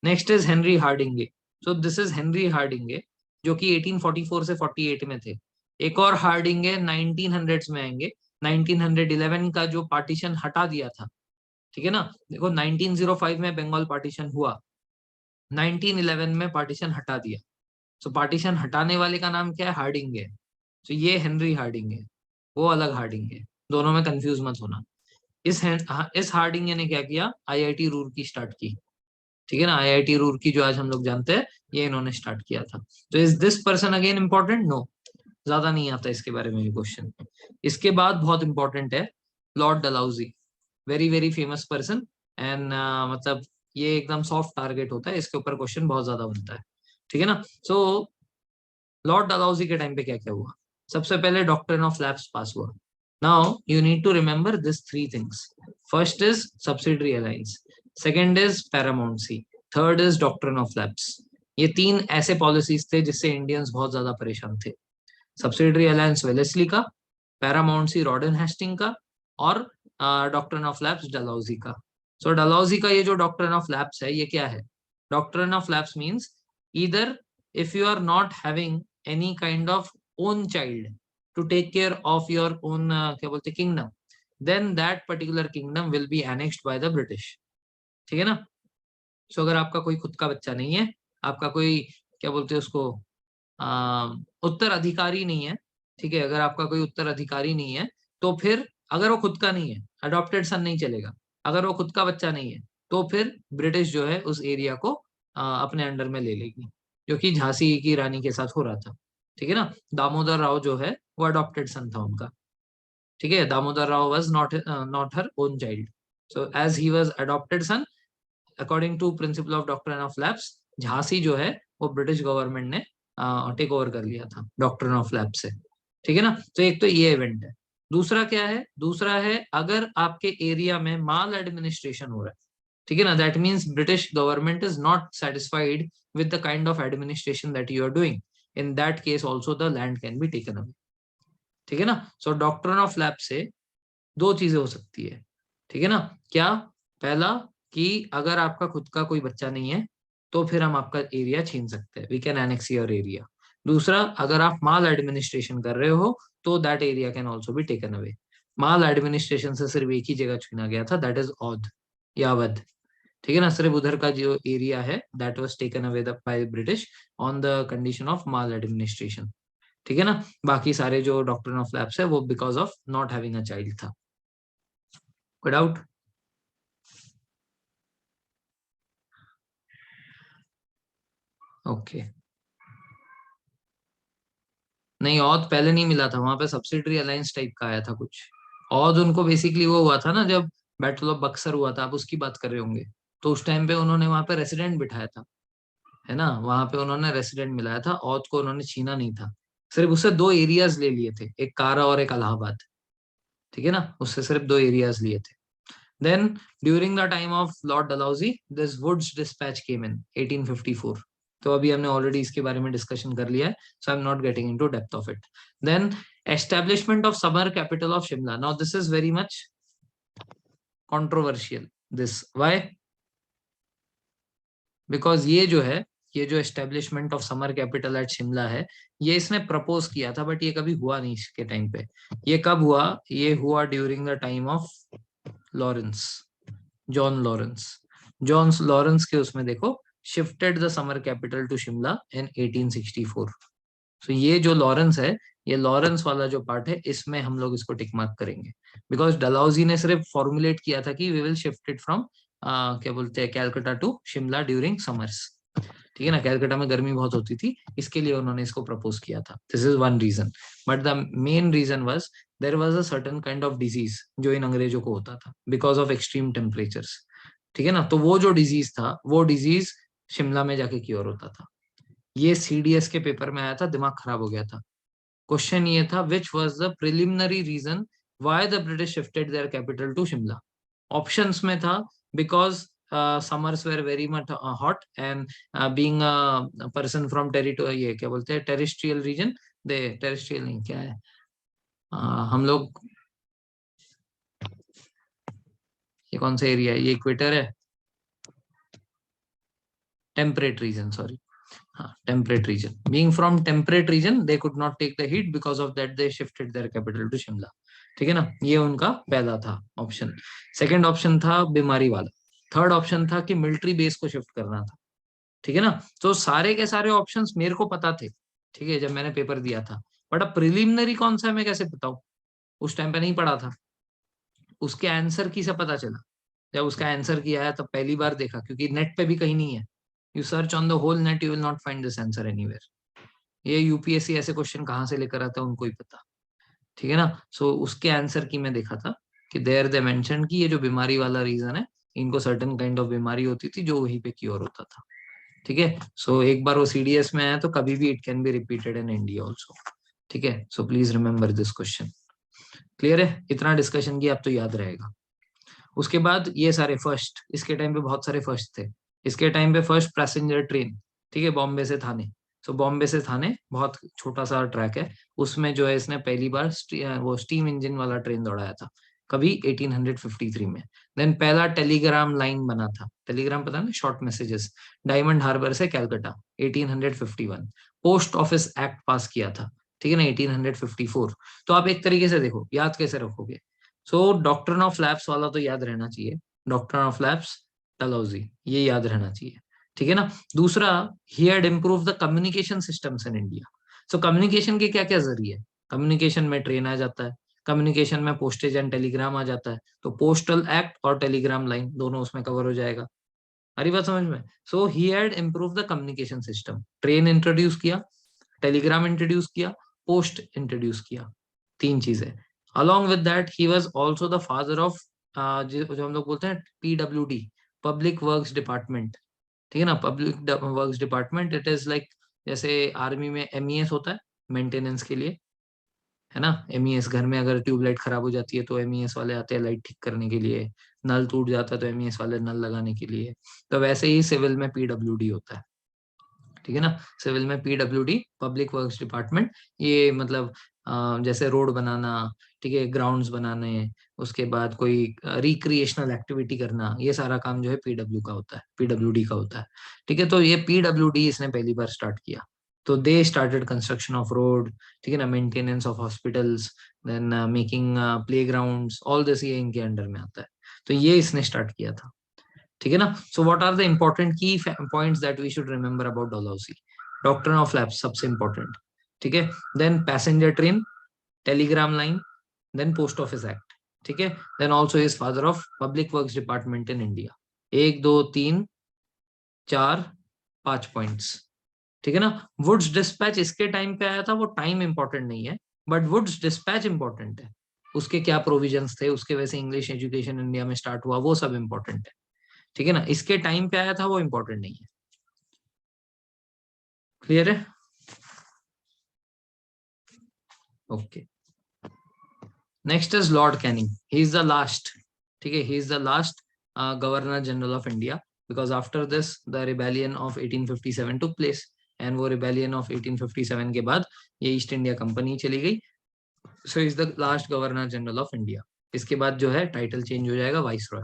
Next is Henry Hardinge. So this is Henry Hardinge जो कि 1844 से 48 में थे. एक और हार्डिंगे 1900s में आएंगे. 1911 का जो पार्टीशन हटा दिया था. ठीक है ना. देखो 1905 में बंगाल पार्टीशन हुआ, 1911 में पार्टीशन हटा दिया. सो पार्टीशन हटाने वाले का नाम क्या है, हार्डिंगे. तो ये हेनरी हार्डिंगे, वो अलग हार्डिंगे, दोनों में कंफ्यूज मत होना. इस हार्डिंगे ने क्या किया, आईआईटी रूरकी स्टार्ट की. ठीक है ना. आईआईटी रूरकी जो आज हम लोग जानते हैं, ये इन्होंने स्टार्ट किया था. तो is this person again important? No, ज्यादा नहीं आता इसके बारे में क्वेश्चन. इसके बाद बहुत इंपॉर्टेंट है Lord Dalhousie. Very very famous person, and मतलब ये एकदम सॉफ्ट टारगेट होता है, इसके ऊपर क्वेश्चन बहुत ज्यादा बनता है. ठीक है ना. सो लॉर्ड डलहौजी के टाइम पे क्या क्या हुआ. सबसे पहले डॉक्ट्रिन ऑफ लैप्स पास हुआ. Now you need to remember this 3 things. First is subsidiary alliance, second is paramount, third is doctrine of lapse. ये 3 ऐसे पॉलिसीज थे जिससे इंडियंस बहुत ज्यादा परेशान थे. सब्सिडरी अलायंस वेलेस्ली का, पैरामाउंट रॉडन हेस्टिंग का, और डॉक्ट्रिन ऑफ लैप्स डलहौजी का. सो डलहौजी का ये जो डॉक्ट्रिन ऑफ लैप्स है, ये क्या है. Doctrine of lapse means either if you are not having any kind of own child to take care of your own क्या बोलते kingdom, then that particular kingdom will be annexed by the British. ठीक है ना. सो अगर आपका कोई खुद का बच्चा नहीं है, आपका कोई क्या बोलते हैं उसको उत्तराधिकारी नहीं है, ठीक है, अगर आपका कोई उत्तराधिकारी नहीं है, तो फिर अगर वो खुद का नहीं है, अडॉप्टेड सन नहीं चलेगा. अगर वो खुद का बच्चा नहीं है, तो फिर ब्रिटिश जो है उस एरिया को अपने अंडर में ले लेगी, जो कि झांसी की रानी के साथ हो रहा था. ठीक है ना. दामोदर राव जो है वो अडॉप्टेड सन था उनका. ठीक है. Damodar Rao was not her own child. So as he was adopted son, according to principle of doctrine of lapse, Jhansi जो है वो ब्रिटिश गवर्नमेंट ने टेक ओवर कर लिया था डॉक्ट्रिन ऑफ लैप्स से. ठीक है ना. तो एक तो ये इवेंट है. दूसरा क्या है, दूसरा है अगर आपके एरिया में माल एडमिनिस्ट्रेशन हो रहा है, ठीक है ना, that means British government is not satisfied with the kind of administration that you are doing, in that case also the land can be taken away. ठीक है ना. सो डॉक्ट्रिन ऑफ लैप्स से 2 चीजें हो सकती है. ठीक है ना. क्या, पहला कि अगर आपका खुद का कोई बच्चा नहीं है तो फिर हम आपका एरिया छीन सकते हैं, we can annex your area. दूसरा, अगर आप माल एडमिनिस्ट्रेशन कर रहे हो तो that area can also be taken away. Maladministration से सिर्फ एक ही जगह छीना गया था, दैट इज औध या अवध। ठीक है ना, सिर्फ उधर का जो एरिया है that was taken away by British on the condition of mall administration. ठीक है ना, बाकी सारे जो डॉक्ट्रिन ऑफ लैप्स है वो because of not having a child था। कोई डाउट? ओके। नहीं, औध पहले नहीं मिला था, वहां पे सब्सिडरी अलायंस टाइप का आया था कुछ। औध उनको बेसिकली वो हुआ था ना जब बैटल ऑफ बक्सर हुआ था, आप उसकी बात कर रहे होंगे, तो उस टाइम पे उन्होंने वहां पे रेसिडेंट बिठाया था, है ना, वहां पे उन्होंने रेसिडेंट मिलाया था, औध को उन्होंने छीना नहीं था। सिर्फ उससे दो एरियाज ले लिए थे, एक कारा और एक इलाहाबाद। ठीक है ना, उससे सिर्फ दो एरियाज लिए थे। Then during the time of lord Dalhousie this Wood's dispatch came in 1854। तो अभी हमने ऑलरेडी इसके बारे में डिस्कशन कर लिया है, so I am not getting into depth of it. Then establishment of summer capital of Shimla, now this is very much controversial। This why? Because ये जो है, ये जो establishment of summer capital at Shimla है, ये इसने प्रपोज किया था बट ये कभी हुआ नहीं इसके टाइम पे। ये कब हुआ? ये हुआ during the time of Lawrence, John Lawrence. John Lawrence के उसमें देखो, shifted the summer capital to Shimla in 1864। तो ये जो लॉरेंस है, ये लॉरेंस वाला जो पार्ट है इसमें हम लोग इसको टिक मार्क करेंगे। बिकॉज डलहौजी ने सिर्फ फॉर्मुलेट किया था कि we will shift it from क्या बोलते हैं, Calcutta to Shimla during summers. ठीक है ना, कैलकाटा में गर्मी बहुत होती थी, इसके लिए उन्होंने इसको प्रपोज किया था। This is one reason, but the main reason was there was a certain kind of disease जो इन अंग्रेजों को होता था बिकॉज ऑफ एक्सट्रीम टेम्परेचर्स। ठीक है ना, तो वो जो डिजीज था, वो डिजीज शिमला में जाके क्योर होता था। ये सीडीएस के पेपर में आया था, दिमाग खराब हो गया था। क्वेश्चन ये था, which was the preliminary reason why the British shifted their capital to Shimla. Options में था because summers were very much hot and being a person from territory, ये क्या बोलते हैं, टेरिस्ट्रियल रीजन, दे टेरिस्ट्रियल नहीं क्या है, हम लोग, ये कौन सा एरिया है, ये इक्वेटर है, टेम्परेट रीजन, सॉरी, हाँ temperate region, being from temperate region they could not take the heat, because of that they shifted their capital to Shimla. ठीक है ना, ये उनका पहला था ऑप्शन। सेकंड ऑप्शन था बीमारी वाला। थर्ड ऑप्शन था कि मिलिट्री बेस को शिफ्ट करना था। ठीक है ना, तो सारे के सारे ऑप्शंस मेरे को पता थे, ठीक है, जब मैंने पेपर दिया था, बट अब प्रिलिमिनरी कौन सा है मैं कैसे बताऊं, उस टाइम पे नहीं पढ़ा था। उसके आंसर की से पता चला, जब उसका आंसर किया है तब पहली बार देखा, क्योंकि नेट पे भी कहीं नहीं है। You search on the whole net, you will not find this answer anywhere. ये यूपीएससी ऐसे क्वेश्चन कहाँ से लेकर आता है उनको ही पता। ठीक है ना, सो उसके आंसर की मैं देखा था कि देयर दे मेंशन कि ये जो बीमारी वाला रीजन है, इनको सर्टेन काइंड ऑफ बीमारी होती थी जो वहीं पे क्योर होता था। ठीक है, सो एक बार वो सीडीएस में आया तो कभी भी it can be repeated in India also. ठीक है, so please remember this question. Clear है, इतना डिस्कशन किया अब तो याद रहेगा। उसके बाद ये सारे फर्स्ट, इसके टाइम पे बहुत सारे फर्स्ट थे। इसके टाइम पे फर्स्ट पैसेंजर ट्रेन, ठीक है, बॉम्बे से थाने। सो बॉम्बे से थाने बहुत छोटा सा ट्रैक है, उसमें जो है इसने पहली बार वो स्टीम इंजन वाला ट्रेन दौड़ाया था, कभी 1853 में। देन पहला टेलीग्राम लाइन बना था, टेलीग्राम पता ना, शॉर्ट मैसेजेस, डायमंड हार्बर से कैलकाटा 1851। पोस्ट ऑफिस एक्ट पास किया था, ठीक है ना, 1854। तो आप एक तरीके से देखो याद कैसे रखोगे। सो डॉक्ट्रिन ऑफ लैप्स वाला तो याद रहना चाहिए, डॉक्ट्रिन ऑफ लैप्स, डलहौजी, ये याद रहना चाहिए। ठीक है ना, दूसरा, ही had improve the communication systems in India. So communication के क्या क्या जरिए, कम्युनिकेशन में ट्रेन आ जाता है, कम्युनिकेशन में पोस्टेज एंड टेलीग्राम आ जाता है, तो पोस्टल एक्ट और टेलीग्राम लाइन दोनों उसमें कवर हो जाएगा। हरी बात समझ में? So he had improve the communication system, train introduce किया, टेलीग्राम इंट्रोड्यूस किया, पोस्ट इंट्रोड्यूस किया, तीन चीजें। Along with that he was also the father of जो हम लोग बोलते हैं पीडब्ल्यूडी, पब्लिक वर्क्स डिपार्टमेंट। ठीक है ना, public works department, it is like जैसे आर्मी में एमईएस होता है मेंटेनेंस के लिए, है ना, एमईएस, घर में अगर ट्यूबलाइट खराब हो जाती है तो एमईएस वाले आते हैं लाइट ठीक करने के लिए, नल टूट जाता है तो एमईएस वाले नल लगाने के लिए। तो वैसे ही सिविल में पीडब्ल्यूडी होता है। ठीक है ना, सिविल में पीडब्ल्यूडी, पब्लिक वर्क्स डिपार्टमेंट, ये मतलब जैसे रोड बनाना, ठीक है, ग्राउंड्स बनाने, उसके बाद कोई रिक्रिएशनल एक्टिविटी करना, ये सारा काम जो है पीडब्ल्यू का होता है, पीडब्ल्यूडी का होता है। ठीक है, तो ये पीडब्ल्यूडी इसने पहली बार स्टार्ट किया। तो they started construction of road, ठीक है ना, maintenance of hospitals, then making play grounds, all this ये इनके अंडर में आता है। तो ये इसने स्टार्ट किया था। ठीक है ना। So what are the important key points that we should remember about Dalhousie? Doctrine of lapse सबसे इंपॉर्टेंट, ठीक है। Then passenger train, telegram line, then post office act, ठीक है। Then also is father of public works department in India. एक दो तीन चार पांच पॉइंट्स, ठीक है ना। वुड्स डिस्पैच इसके टाइम पे आया था, वो टाइम इंपॉर्टेंट नहीं है, बट वुड्स डिस्पैच इंपॉर्टेंट है। उसके क्या प्रोविजंस थे, उसके वैसे इंग्लिश एजुकेशन इंडिया में स्टार्ट हुआ, वो सब इंपॉर्टेंट है। ठीक है ना, इसके टाइम पे आया था वो इंपॉर्टेंट नहीं है। क्लियर है? Okay. Next is Lord Canning, he is the last, ठीक है, he is the last governor general of India, because after this the rebellion of 1857 took place, and वो रिबेलियन ऑफ 1857 के बाद ये ईस्ट इंडिया कंपनी चली गई। So is the last governor general of India. इसके बाद जो है टाइटल चेंज हो जाएगा वाइस रॉय।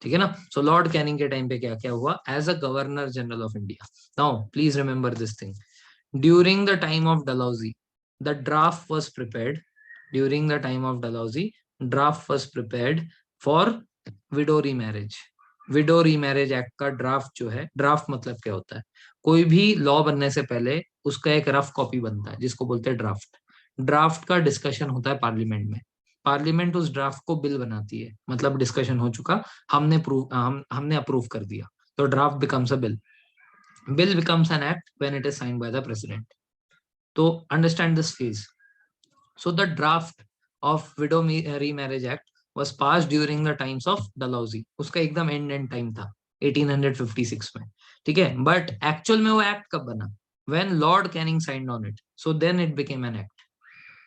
ठीक है ना। सो लॉर्ड कैनिंग के टाइम पे क्या क्या हुआ as a governor general of India? Now please remember this thing, during the time of Dalhousie the draft was prepared, during the time of Dalhousie draft was prepared for widow remarriage। Window remarriage act का ड्राफ्ट जो है, ड्राफ्ट मतलब क्या होता है, कोई भी लॉ बनने से पहले उसका एक रफ कॉपी बनता है जिसको बोलते हैं ड्राफ्ट। ड्राफ्ट का डिस्कशन होता है पार्लियामेंट में, पार्लियामेंट उस ड्राफ्ट को बिल बनाती है, मतलब डिस्कशन हो चुका, हमने अप्रूव कर दिया, तो draft becomes a bill. Bill becomes an act when it is signed by the president. तो understand this phase. So the draft of Widow Remarriage Act was passed during the times of Dalhousie। उसका एकदम एंड टाइम था 1856 में, ठीक है। बट एक्चुअल में वो एक्ट कब बना? When Lord Canning signed on it, so then it became an act।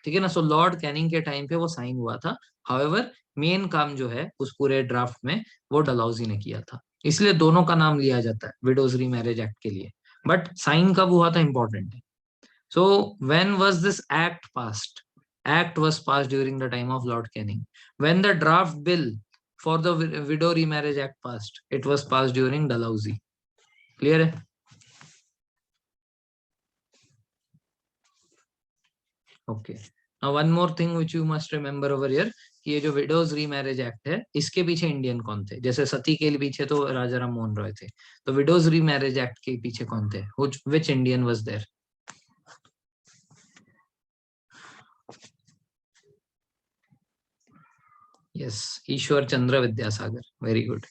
ठीक है ना। सो लॉर्ड कैनिंग के टाइम पे वो साइन हुआ था। हाउएवर मेन काम जो है उस पूरे ड्राफ्ट में वो डलहौजी ने किया था, इसलिए दोनों का नाम लिया जाता है विडोज रीमैरिज एक्ट के लिए। बट साइन कब हुआ था इंपॉर्टेंट है। So when was this act passed? Act was passed during the time of Lord Canning. When the draft bill for the Widow Remarriage Act passed, it was passed during Dalhousie। Clear है? Okay. Now one more thing which you must remember over here, कि ये जो विडोज रीमैरिज एक्ट है इसके पीछे इंडियन कौन थे? जैसे सती के पीछे तो राजा राम मोहन रॉय थे, तो विडोज रीमैरिज एक्ट के पीछे कौन थे? Which Indian was there? Yes, Ishwar Chandra Vidyasagar, very good.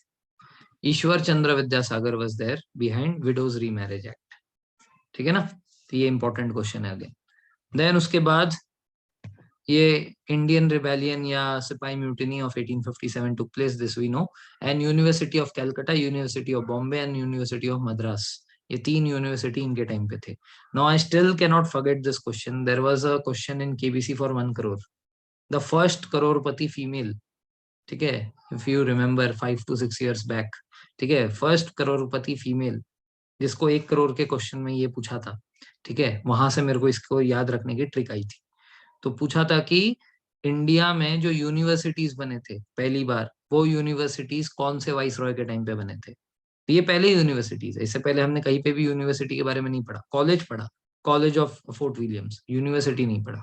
Ishwar Chandra Vidyasagar was there behind widows remarriage act. ठीक है ना। तो ये इंपॉर्टेंट क्वेश्चन है अगेन। देन उसके बाद ये इंडियन रिबेलियन या सिपाही mutiny of 1857 took place, this we know. And university of Calcutta, university of Bombay and university of Madras, ये तीन यूनिवर्सिटी इनके टाइम पे थे। Now I still can not forget this question, there was a question in KBC for 1 crore, the first Crorepati female, ठीक है, if you remember 5 to 6 years back, ठीक है, फर्स्ट करोड़पति फीमेल जिसको 1 करोड़ के क्वेश्चन में ये पूछा था, ठीक है, वहां से मेरे को इसको याद रखने की ट्रिक आई थी। तो पूछा था कि इंडिया में जो यूनिवर्सिटीज बने थे पहली बार, वो यूनिवर्सिटीज कौन से वाइस रॉय के टाइम पे बने थे? तो ये पहले यूनिवर्सिटीज है, इससे पहले हमने कहीं पे भी यूनिवर्सिटी के बारे में नहीं पढ़ा, कॉलेज पढ़ा, college of Fort Williams, university नहीं पढ़ा।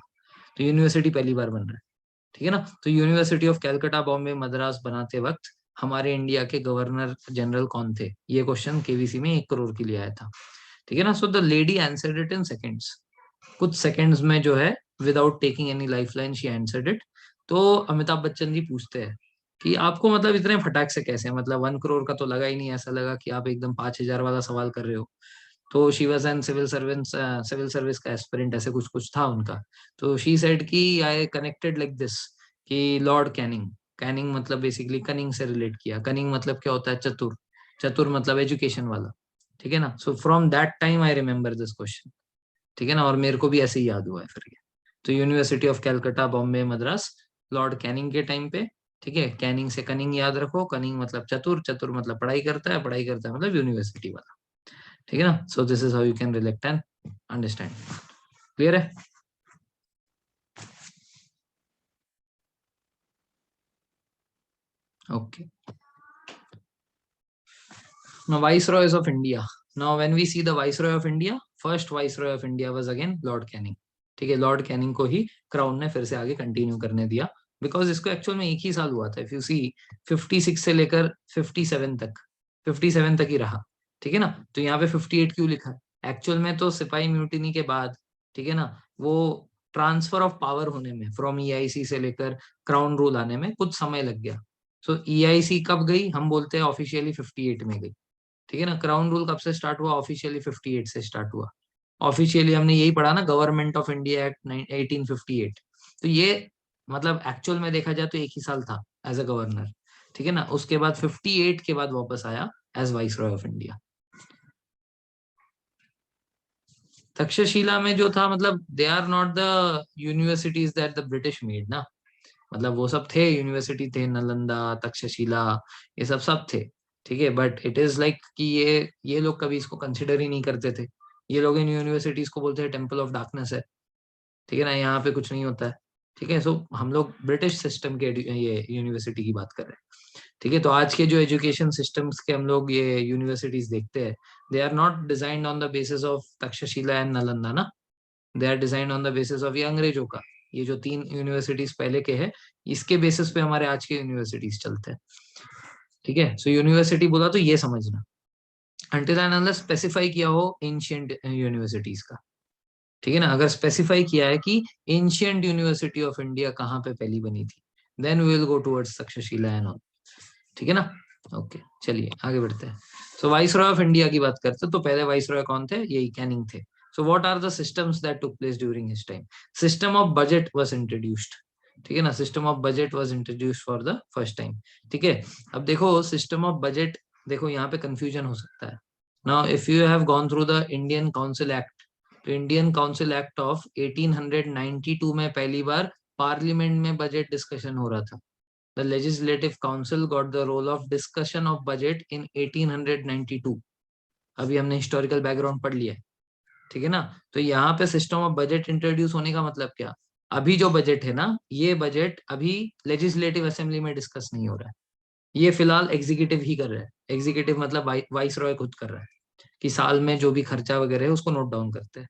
तो यूनिवर्सिटी पहली बार बन रहा है, ठीक है ना। तो यूनिवर्सिटी ऑफ कैलकाटा बॉम्बे मद्रास बनाते वक्त हमारे इंडिया के गवर्नर जनरल कौन थे? ये क्वेश्चन केवीसी में 1 करोड़ के लिए आया था, ठीक है ना। So the lady answered it in seconds, कुछ सेकंड्स में जो है, without taking any life line she answered it. तो अमिताभ बच्चन जी पूछते हैं कि आपको मतलब इतने फटाक से कैसे, मतलब 1 करोड़ का तो लगा ही नहीं, ऐसा लगा कि आप एकदम 5,000 वाला सवाल कर रहे हो। तो she was an civil servant, civil service का एस्पिरेंट, ऐसे कुछ कुछ था उनका। तो शी सेड कि आई कनेक्टेड लाइक दिस, कि लॉर्ड कैनिंग, कैनिंग मतलब बेसिकली कनिंग से रिलेट किया। कनिंग मतलब क्या होता है? चतुर, चतुर मतलब एजुकेशन वाला, ठीक है ना। So from that time I remember this question, ठीक है ना, और मेरे को भी ऐसे ही याद हुआ है फिर ये। तो university of Calcutta Bombay Madras Lord Canning के टाइम पे, ठीक है, कैनिंग से कनिंग याद रखो, कनिंग मतलब चतुर, चतुर मतलब पढ़ाई करता है, पढ़ाई करता है मतलब यूनिवर्सिटी वाला, ठीक है ना। So this is how you can relate and understand. Clear है? Okay. Now, Viceroys of India. Now, when we see the Viceroy of India, first Viceroy of India was again Lord Canning. ठीक है, लॉर्ड कैनिंग को ही क्राउन ने फिर से आगे कंटिन्यू करने दिया, बिकॉज इसको एक्चुअल में एक ही साल हुआ था. इफ यू सी 56 से लेकर 57 तक, 57 तक ही रहा. ठीक है ना, तो यहाँ पे 58 क्यों लिखा है? एक्चुअल में तो सिपाही म्यूटिनी के बाद, ठीक है ना, वो ट्रांसफर ऑफ पावर होने में, फ्रॉम ईआईसी से लेकर क्राउन रूल आने में कुछ समय लग गया. सो ईआईसी कब गई? हम बोलते हैं ऑफिशियली 58 में गई. ठीक है ना, क्राउन रूल कब से स्टार्ट हुआ? ऑफिशियली 58 से स्टार्ट हुआ. ऑफिशियली हमने यही पढ़ा ना, गवर्नमेंट ऑफ इंडिया एक्ट 1858. तो ये मतलब एक्चुअल में देखा जाए तो एक ही साल था एज अ गवर्नर. ठीक है ना, उसके बाद 58 के बाद वापस आया as viceroy of India. Takshashila में जो था, मतलब they are not the universities that the British made ना. मतलब वो सब थे, यूनिवर्सिटी थे, नालंदा, तक्षशिला, ये सब सब थे. ठीक है, बट इट इज लाइक कि ये लोग कभी इसको कंसिडर ही नहीं करते थे. ये लोग इन यूनिवर्सिटीज को बोलते हैं टेम्पल ऑफ डार्कनेस है. ठीक है ना, यहाँ पे कुछ नहीं होता है. ठीक है, सो हम लोग ब्रिटिश सिस्टम के ये यूनिवर्सिटी की बात कर रहे हैं. ठीक है, तो आज के जो एजुकेशन सिस्टम्स के हम लोग ये यूनिवर्सिटीज देखते हैं, they are not designed on the basis of Takshashila and Nalanda ना. They are designed on the basis of ये अंग्रेजों का, ये जो 3 यूनिवर्सिटीज पहले के हैं, इसके बेसिस पे हमारे आज के यूनिवर्सिटीज चलते हैं. ठीक है, सो यूनिवर्सिटी बोला तो ये समझना, अंटिल एंड अनलेस स्पेसिफाई किया हो एंशिएंट यूनिवर्सिटीज का. ठीक है ना, अगर स्पेसिफाई किया है कि एंशिएंट यूनिवर्सिटी ऑफ इंडिया कहाँ पे पहली बनी थी, then we will go towards Takshashila and all. ठीक है ना. ओके, चलिए आगे बढ़ते हैं. So viceroy of India की बात करते हैं, तो पहले वाइस रॉय कौन थे? यही कैनिंग थे. So what are the systems that took place during his time? System of budget was introduced. ठीक है ना, system of budget was introduced for the first time. ठीक है, अब देखो सिस्टम ऑफ बजट, देखो यहाँ पे कंफ्यूजन हो सकता है. Now if you have gone through the Indian council act, तो इंडियन काउंसिल एक्ट ऑफ 1892 में पहली बार पार्लियामेंट में बजट डिस्कशन हो रहा था. The Legislative Council got the role of discussion of budget in 1892. अभी हमने हिस्टोरिकल बैकग्राउंड पढ़ लिया है. ठीक है ना, तो यहाँ पे सिस्टम ऑफ बजट इंट्रोड्यूस होने का मतलब क्या? अभी जो बजट है ना, ये बजट अभी लेजिस्लेटिव असेंबली में डिस्कस नहीं हो रहा है. ये फिलहाल एग्जीक्यूटिव ही कर रहा है. एग्जीक्यूटिव मतलब वाइस रॉय खुद कर रहा है कि साल में जो भी खर्चा वगैरह है उसको नोट डाउन करते हैं.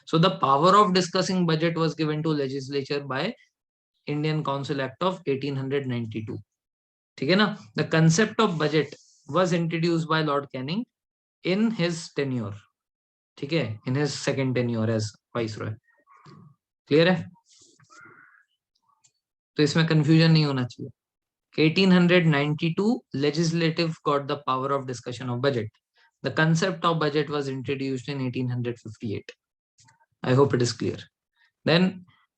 So the power of discussing budget was given to legislature by Indian council act of 1892. ठीक है ना, the concept of budget was introduced by lord Canning in his tenure. ठीक है, in his second tenure as viceroy. Clear है? तो इसमें कंफ्यूजन नहीं होना चाहिए. 1892 legislative got the power of discussion of budget. The concept of budget was introduced in 1858. I hope it is clear. Then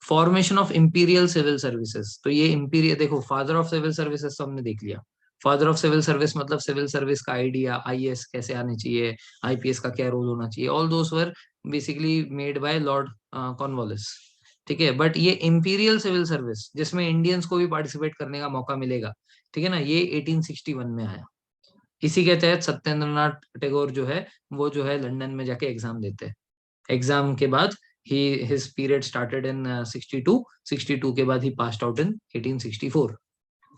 formation of imperial civil services. तो ये इंपीरियल, देखो फादर ऑफ सिविल सर्विसेज तो हमने देख लिया. फादर ऑफ सिविल सर्विस मतलब सिविल सर्विस का आइडिया, आईएएस कैसे आने चाहिए, आईपीएस का क्या रोल होना चाहिए, all those were basically made by Lord Cornwallis. ठीक है, बट ये इंपीरियल सिविल सर्विस जिसमें इंडियंस को भी पार्टिसिपेट करने का मौका मिलेगा, ठीक है ना, ये 1861 में आया. इसी के तहत सत्येंद्रनाथ टैगोर जो है, वो जो है लंदन में जाके एग्जाम देते हैं. एग्जाम के बाद he his period started in 62 के बाद ही passed out in 1864.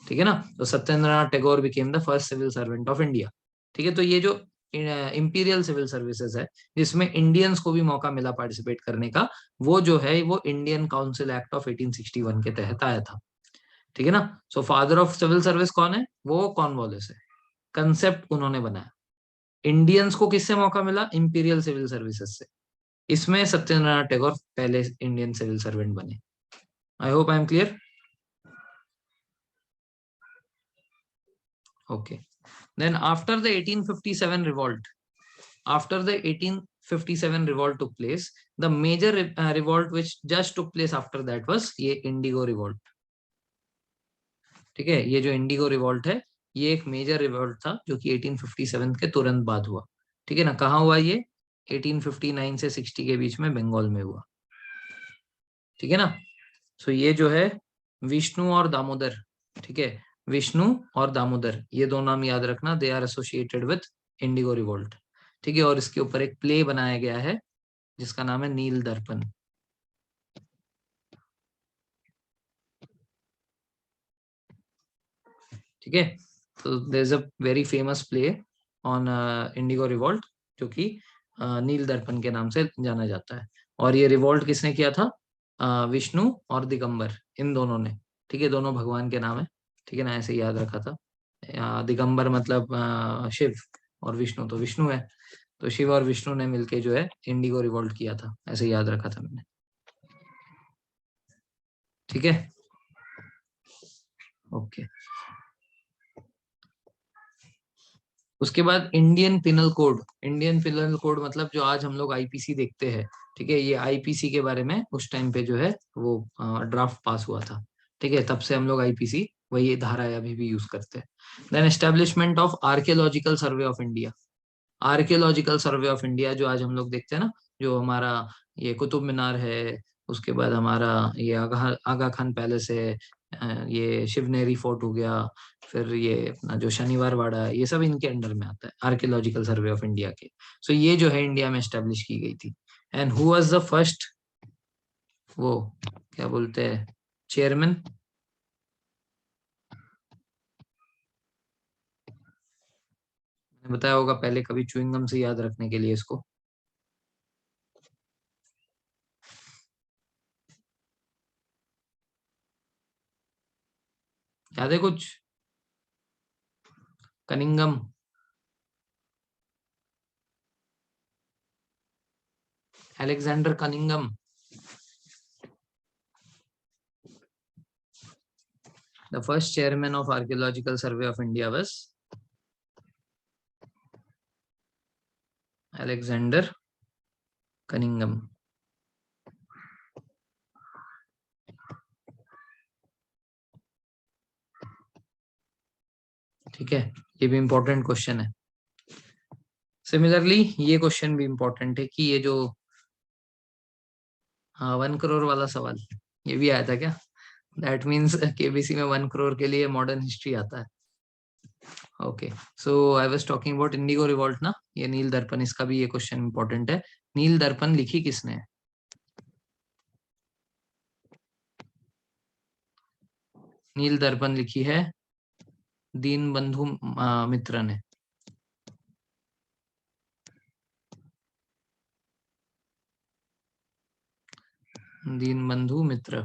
ठीक है ना, तो Satyendranath Tagore became the first civil servant of India. ठीक है, तो ये जो इंपीरियल सिविल सर्विसेज है जिसमें इंडियंस को भी मौका मिला पार्टिसिपेट करने का, वो जो है वो इंडियन काउंसिल एक्ट ऑफ 1861 के तहत आया था. ठीक है ना, so father of civil service कौन है? वो कॉर्नवालिस है. कंसेप्ट उन्होंने बनाया. इंडियंस को किससे मौका मिला? इंपीरियल सिविल सर्विसेज से. इसमें सत्येंद्रनाथ टैगोर पहले इंडियन सिविल सर्वेंट बने. I hope I am clear. Okay, then after the 1857 revolt, after the 1857 revolt took place, the major revolt which just took place after that was ये इंडिगो रिवोल्ट. ठीक है, ये जो इंडिगो रिवोल्ट है, ये एक मेजर रिवोल्ट था जो कि 1857 के तुरंत बाद हुआ. ठीक है ना, कहाँ हुआ ये? 1859 से 60 के बीच में बंगाल में हुआ. ठीक है ना, सो ये जो है विष्णु और दामोदर. ठीक है, विष्णु और दामोदर ये दो नाम याद रखना, they are associated with indigo revolt. ठीक है, और इसके ऊपर एक प्ले बनाया गया है जिसका नाम है नील दर्पण. ठीक है, तो there is a very famous play on indigo revolt, जो कि नील दर्पण के नाम से जाना जाता है। और ये रिवॉल्ट किसने किया था? विष्णु और दिगंबर, इन दोनों ने। ठीक है, दोनों भगवान के नाम है। ठीक है ना, ऐसे ही याद रखा था। दिगंबर मतलब शिव, और विष्णु तो विष्णु है। तो शिव और विष्णु ने मिलके जो है इंडिगो रिवॉल्ट किया था, ऐसे याद रखा था मैंने। ठीक है, ओके। उसके बाद Indian penal code. Indian penal code मतलब जो आज हम लोग आईपीसी देखते हैं। ठीक है, ये आईपीसी के बारे में उस टाइम पे जो है वो ड्राफ्ट पास हुआ था। ठीक है, तब से हम लोग आईपीसी वही धारा अभी भी यूज करते हैं। Then establishment of archaeological survey of India. Archaeological survey of India जो आज हम लोग देखते हैं ना, जो हमारा ये कुतुब मीनार है, उसके बाद हमारा ये आगा खान पैलेस है, ये शिवनेरी फोर्ट हो गया, फिर ये अपना जो शनिवार वाड़ा है, ये सब इनके अंडर में आता है, आर्कियोलॉजिकल सर्वे ऑफ इंडिया के। सो ये जो है इंडिया में एस्टेब्लिश की गई थी। And who was the first, वो क्या बोलते हैं, चेयरमैन? मैंने बताया होगा पहले, कभी च्युइंगम से याद रखने के लिए इसको। याद है कुछ? Cunningham, Alexander Cunningham. The first chairman of Archaeological Survey of India was Alexander Cunningham. ठीक है, ये भी इंपॉर्टेंट क्वेश्चन है। सिमिलरली ये क्वेश्चन भी इंपॉर्टेंट है कि ये जो 1 करोड़ वाला सवाल, ये भी आया था क्या? दैट मीन्स केबीसी में 1 करोड़ के लिए मॉडर्न हिस्ट्री आता है। Okay, so I was talking about Indigo revolt ना, ये नील दर्पण, इसका भी ये क्वेश्चन इंपॉर्टेंट है। नील दर्पण लिखी किसने? नील दर्पण लिखी है दीन बंधु मित्र ने। दीन बंधु मित्र।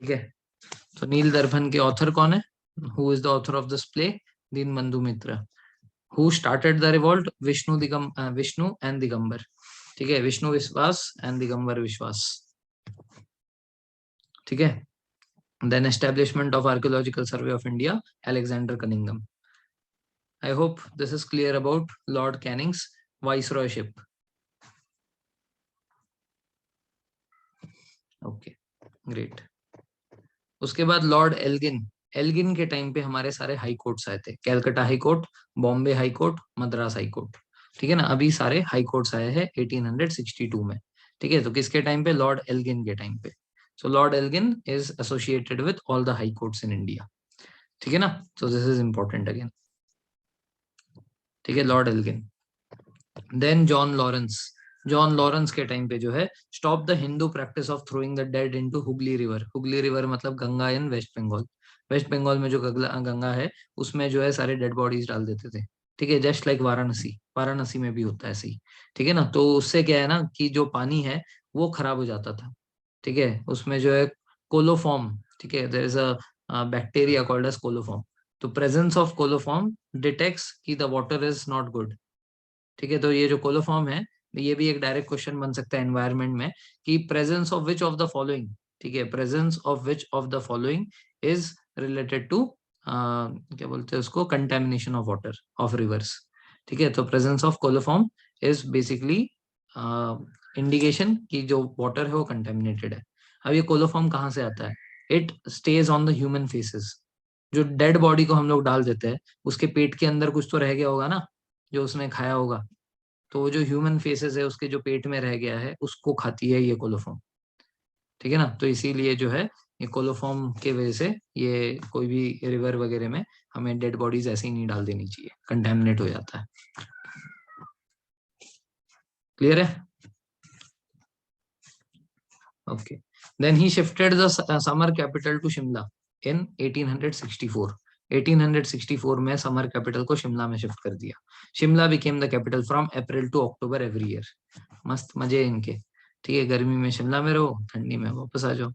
ठीक है, तो नील दर्पण के ऑथर कौन है? Who is the author of this play? Dinabandhu Mitra. Who started the revolt? Vishnu and Digambar. ठीक है, विष्णु विश्वास एंड दिगंबर विश्वास। ठीक है, then establishment of archaeological survey of India, Alexander Cunningham. I hope this is clear about lord Canning's viceroyship. Okay, great. उसके बाद लॉर्ड एल्गिन। एल्गिन के टाइम पे हमारे सारे हाई कोर्ट्स आए थे, Calcutta high court, Bombay high court, Madras high court. ठीक है ना, अभी सारे हाई कोर्ट्स आए हैं 1862 में। ठीक है, तो किसके टाइम पे? लॉर्ड एल्गिन के टाइम पे। So lord Elgin is associated with all the high courts in India. ठीक है ना, so this is important again. ठीक है, lord Elgin. Then John Lawrence. John Lawrence के टाइम पे जो है stop the Hindu practice of throwing the dead into Hooghly river. Hooghly river मतलब गंगा इन वेस्ट बंगाल। वेस्ट बंगाल में जो गंगा है, उसमें जो है सारे डेड बॉडीज डाल देते थे। ठीक है, जस्ट लाइक वाराणसी, वाराणसी में भी होता है ऐसे ही। ठीक है ना, तो उससे क्या है ना कि जो पानी है वो खराब हो जाता था। ठीक है, उसमें जो है कोलोफॉर्म, ठीक है, there is a bacteria called as coliform. तो प्रेजेंस ऑफ कोलोफॉर्म डिटेक्ट्स कि the water is not good. ठीक है, तो ये जो कोलोफॉर्म है, ये भी एक डायरेक्ट क्वेश्चन बन सकता है एनवायरनमेंट में, कि presence of which of the following, ठीक है, presence of which of the following is related to क्या बोलते हैं उसको, contamination of water of rivers. ठीक है, तो presence of coliform is basically indication कि जो वाटर है वो कंटेमिनेटेड है। अब ये कोलोफॉर्म कहाँ से आता है? It stage on the human faces. जो डेड बॉडी को हम लोग डाल देते हैं, उसके पेट के अंदर कुछ तो रह गया होगा ना, जो उसने खाया होगा। तो वो जो ह्यूमन फेसेस है उसके जो पेट में रह गया है, उसको खाती है ये कोलोफॉर्म। ठीक है ना, तो इसीलिए जो है ये कोलोफॉर्म के वजह से ये कोई भी रिवर वगैरह में हमें डेड बॉडीज ऐसे ही नहीं डाल देनी चाहिए, कंटेमिनेट हो जाता है। क्लियर है? Okay. Then he shifted the summer capital to Shimla in 1864. 1864 में समर कैपिटल को शिमला में शिफ्ट कर दिया. Shimla became the capital from April to October every year. मस्त मजे इनके. ठीक है, गर्मी में शिमला में रहो, ठंडी में वापस आ जाओ.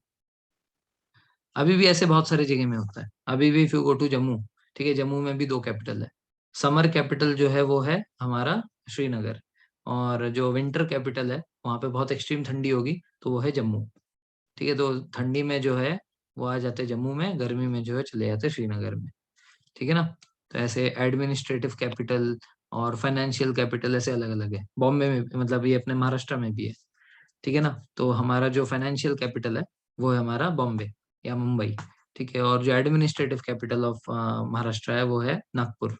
अभी भी ऐसे बहुत सारी जगह में होता है. अभी भी if you go to Jammu, ठीक है, जम्मू में भी दो कैपिटल है. समर कैपिटल जो है वो है हमारा श्रीनगर, और जो विंटर कैपिटल है वहां पे बहुत एक्सट्रीम ठंडी होगी तो वो है जम्मू. ठीक है, तो ठंडी में जो है वो आ जाते जम्मू में, गर्मी में जो है चले जाते श्रीनगर में. ठीक है ना. तो ऐसे एडमिनिस्ट्रेटिव कैपिटल और फाइनेंशियल कैपिटल ऐसे अलग अलग है. बॉम्बे में मतलब ये अपने महाराष्ट्र में भी है. ठीक है ना. तो हमारा जो फाइनेंशियल कैपिटल है वो है हमारा बॉम्बे या मुंबई. ठीक है, और जो एडमिनिस्ट्रेटिव कैपिटल ऑफ महाराष्ट्र है वो है नागपुर.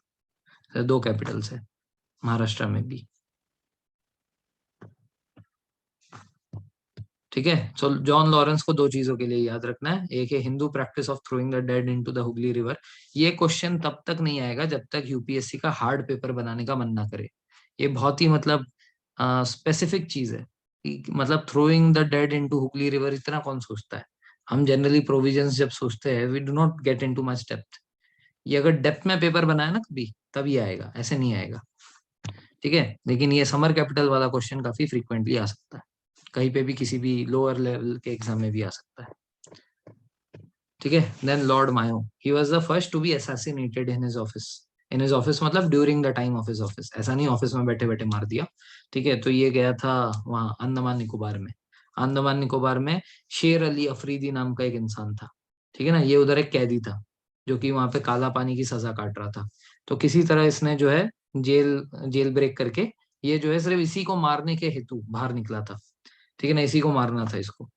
तो दो कैपिटल्स है महाराष्ट्र में भी. ठीक है. सो जॉन लॉरेंस को दो चीजों के लिए याद रखना है. एक है Hindu practice of throwing the dead into the Hooghly river. ये क्वेश्चन तब तक नहीं आएगा जब तक यूपीएससी का हार्ड पेपर बनाने का मन ना करे. ये बहुत ही मतलब स्पेसिफिक चीज है मतलब throwing the dead into Hooghly river इतना कौन सोचता है. हम जनरली प्रोविजंस जब सोचते हैं we do not get into much depth. ये अगर डेप्थ में पेपर बनाए ना कभी तभी आएगा, ऐसे नहीं आएगा. ठीक है, लेकिन ये समर कैपिटल वाला क्वेश्चन काफी फ्रीक्वेंटली आ सकता है. कहीं पे भी किसी भी लोअर लेवल के एग्जाम में भी आ सकता है. ठीक है. Then lord Mayo, he was the first to be assassinated in his office. In his office मतलब during the time of his office, ऐसा नहीं ऑफिस में बैठे बैठे मार दिया. ठीक है, तो ये गया था वहां अंडमान निकोबार में. अंडमान निकोबार में शेर अली अफरीदी नाम का एक इंसान था. ठीक है ना, ये उधर एक कैदी था जो कि वहां पे काला पानी की सजा काट रहा था. तो किसी तरह इसने जो है जेल जेल ब्रेक करके ये जो है सिर्फ इसी को मारने के हेतु बाहर निकला था. ठीक है ना, इसी को मारना था इसको.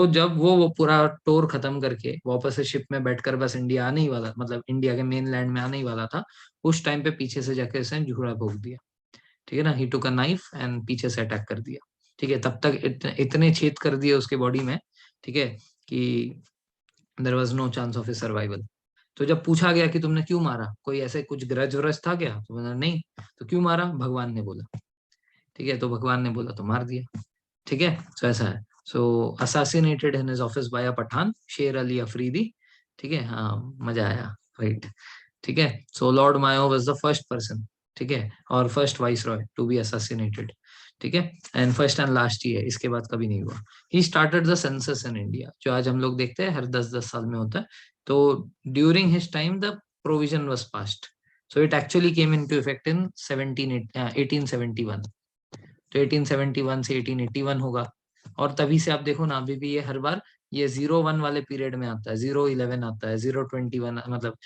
जब वो पूरा टूर खत्म करके वापस से शिप में बैठकर बस इंडिया आने ही वाला, मतलब इंडिया के मेन लैंड में आने ही वाला था, उस टाइम पे पीछे से जाके इसने जूड़ा भोग दिया. ठीक है ना, ही टुक अ नाइफ एंड पीछे से अटैक कर दिया. ठीक है, तब तक इतने छेद कर दिए उसके बॉडी में. ठीक है, कि there was no chance of his survival. तो जब पूछा गया कि तुमने क्यों मारा, कोई ऐसे कुछ ग्रज व्रज था क्या, तो बोला नहीं. तो क्यों मारा, भगवान ने बोला. ठीक है, तो भगवान ने बोला तो मार दिया. ठीक है, सो ऐसा है. So assassinated in his office by a Pathan, Sher Ali Afridi. ठीक है, हाँ मजा आया. राइट. ठीक है, so lord Mayo was the first person. ठीक है, और first viceroy to be assassinated. ठीक है, and first and last he है, इसके बाद कभी नहीं हुआ. He started the census in India, जो आज हम लोग देखते हैं हर 10-10 साल में होता है. तो during his time the provision was passed. So it actually came into effect in 1871. तो 1871 से 1881 होगा. और तभी से आप देखो ना अभी भी ये हर बार ये 01 वाले पीरियड में आता है, 011 आता है, 021 मतलब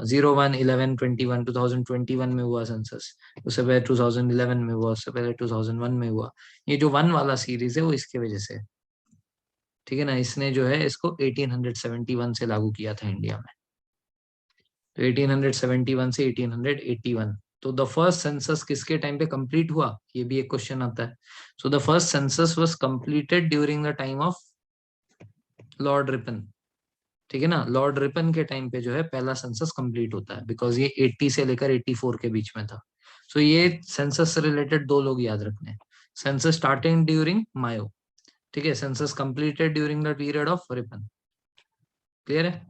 01 11 21 2021 में हुआ सेंसस. उससे पहले 2011 में हुआ, उससे पहले 2001 में हुआ. ये जो वन वाला सीरीज है वो इसके वजह से. ठीक है ना, इसने जो है इसको 1871 से लागू किया था इंडिया में. तो 1871 से 1881. तो द फर्स्ट सेंसस किसके टाइम पे कंप्लीट हुआ, ये भी एक क्वेश्चन आता है. So the first census was completed during the time of Lord Ripon. ठीक है ना, लॉर्ड रिपन के टाइम पे जो है पहला सेंसस कंप्लीट होता है, बिकॉज ये 80 से लेकर 84 के बीच में था. सो ये सेंसस से रिलेटेड दो लोग याद रखने हैं. सेंसस स्टार्टिंग ड्यूरिंग मायो. ठीक है, census completed during the period of Ripon. Clear है.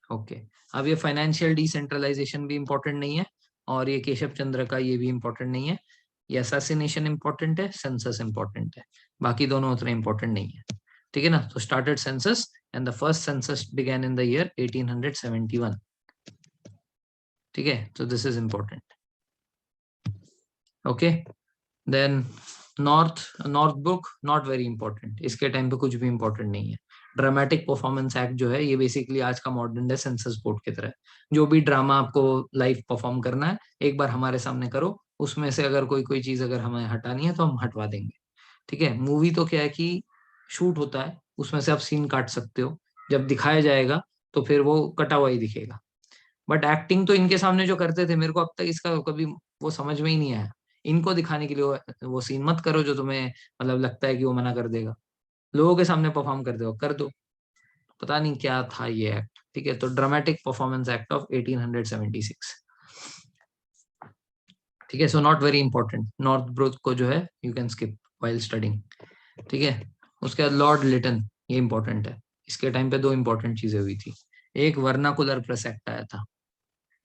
ओके. अब ये फाइनेंशियल डिसेंट्रलाइजेशन भी इंपॉर्टेंट नहीं है, और ये केशव चंद्र का ये भी इंपॉर्टेंट नहीं है. ये असैसिनेशन इंपॉर्टेंट है, सेंसस इंपॉर्टेंट है, बाकी दोनों उतने इंपॉर्टेंट नहीं है. ठीक है ना. तो started census and the first census began in the year 1871. ठीक है, तो this is important. Okay. Then Northbrook not very important, इसके टाइम पे कुछ भी इंपॉर्टेंट नहीं है. ड्रामेटिक परफॉर्मेंस एक्ट जो है ये बेसिकली आज का मॉडर्न डे सेंसस बोर्ड की तरह है. जो भी ड्रामा आपको लाइव परफॉर्म करना है एक बार हमारे सामने करो, उसमें से अगर कोई कोई चीज अगर हमें हटानी है तो हम हटवा देंगे. ठीक है, मूवी तो क्या है कि शूट होता है, उसमें से आप सीन काट सकते हो, जब दिखाया जाएगा तो फिर वो कटा हुआ ही दिखेगा. बट एक्टिंग तो इनके सामने जो करते थे, मेरे को अब तक इसका कभी वो समझ में ही नहीं आया. इनको दिखाने के लिए वो सीन मत करो जो तुम्हें मतलब लगता है कि वो मना कर देगा. लोगों के सामने परफॉर्म कर दो, कर दो. पता नहीं क्या था ये एक्ट. ठीक है, तो ड्रामेटिक परफॉर्मेंस एक्ट ऑफ 1876. ठीक है, सो not very important. North broth को जो है you can skip while studying. ठीक है। उसके बाद लॉर्ड लिटन, ये इंपॉर्टेंट है। इसके टाइम पे दो इंपॉर्टेंट चीजें हुई थी। एक वर्नाकुलर प्रेस एक्ट आया था।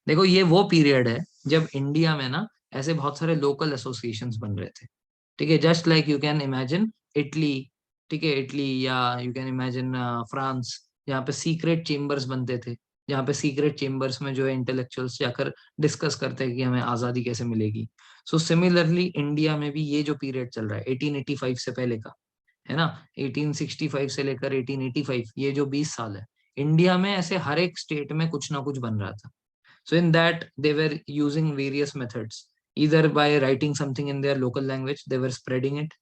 देखो ये वो पीरियड है जब इंडिया में ना ऐसे बहुत सारे लोकल एसोसिएशंस बन रहे थे। ठीक है, just like you can imagine Italy. ठीक है, इटली, या यू कैन इमेजिन फ्रांस, जहाँ पे सीक्रेट चेम्बर्स बनते थे, जहाँ पे सीक्रेट चेम्बर्स में जो है इंटेलेक्चुअल्स जाकर डिस्कस करते हैं कि हमें आजादी कैसे मिलेगी। सो सिमिलरली इंडिया में भी ये जो पीरियड चल रहा है 1885 से पहले का, है ना, 1865 से लेकर 1885, ये जो 20 साल है, इंडिया में ऐसे हर एक स्टेट में कुछ ना कुछ बन रहा था। So in that they were using various methods. Either by writing something in their local language, they were spreading it.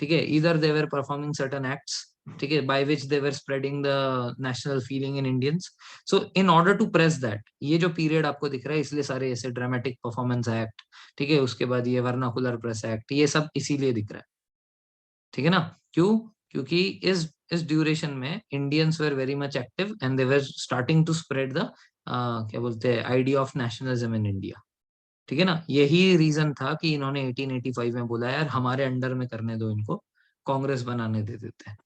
ठीक है, either they were performing certain acts, ठीक है, by which they were spreading the national feeling in Indians. So in order to press that, ये जो period आपको दिख रहा है, इसलिए सारे ऐसे dramatic performance act, ठीक है, उसके बाद ये vernacular press act, ये सब इसीलिए दिख रहा है। ठीक है ना? क्यों? क्योंकि इस ड्यूरेशन में Indians were very much active and they were starting to spread the क्या बोलते हैं idea of nationalism in India. ठीक है ना? यही रीजन था कि इन्होंने 1885 में बोला यार हमारे अंडर में करने दो इनको, कांग्रेस बनाने दे देते हैं।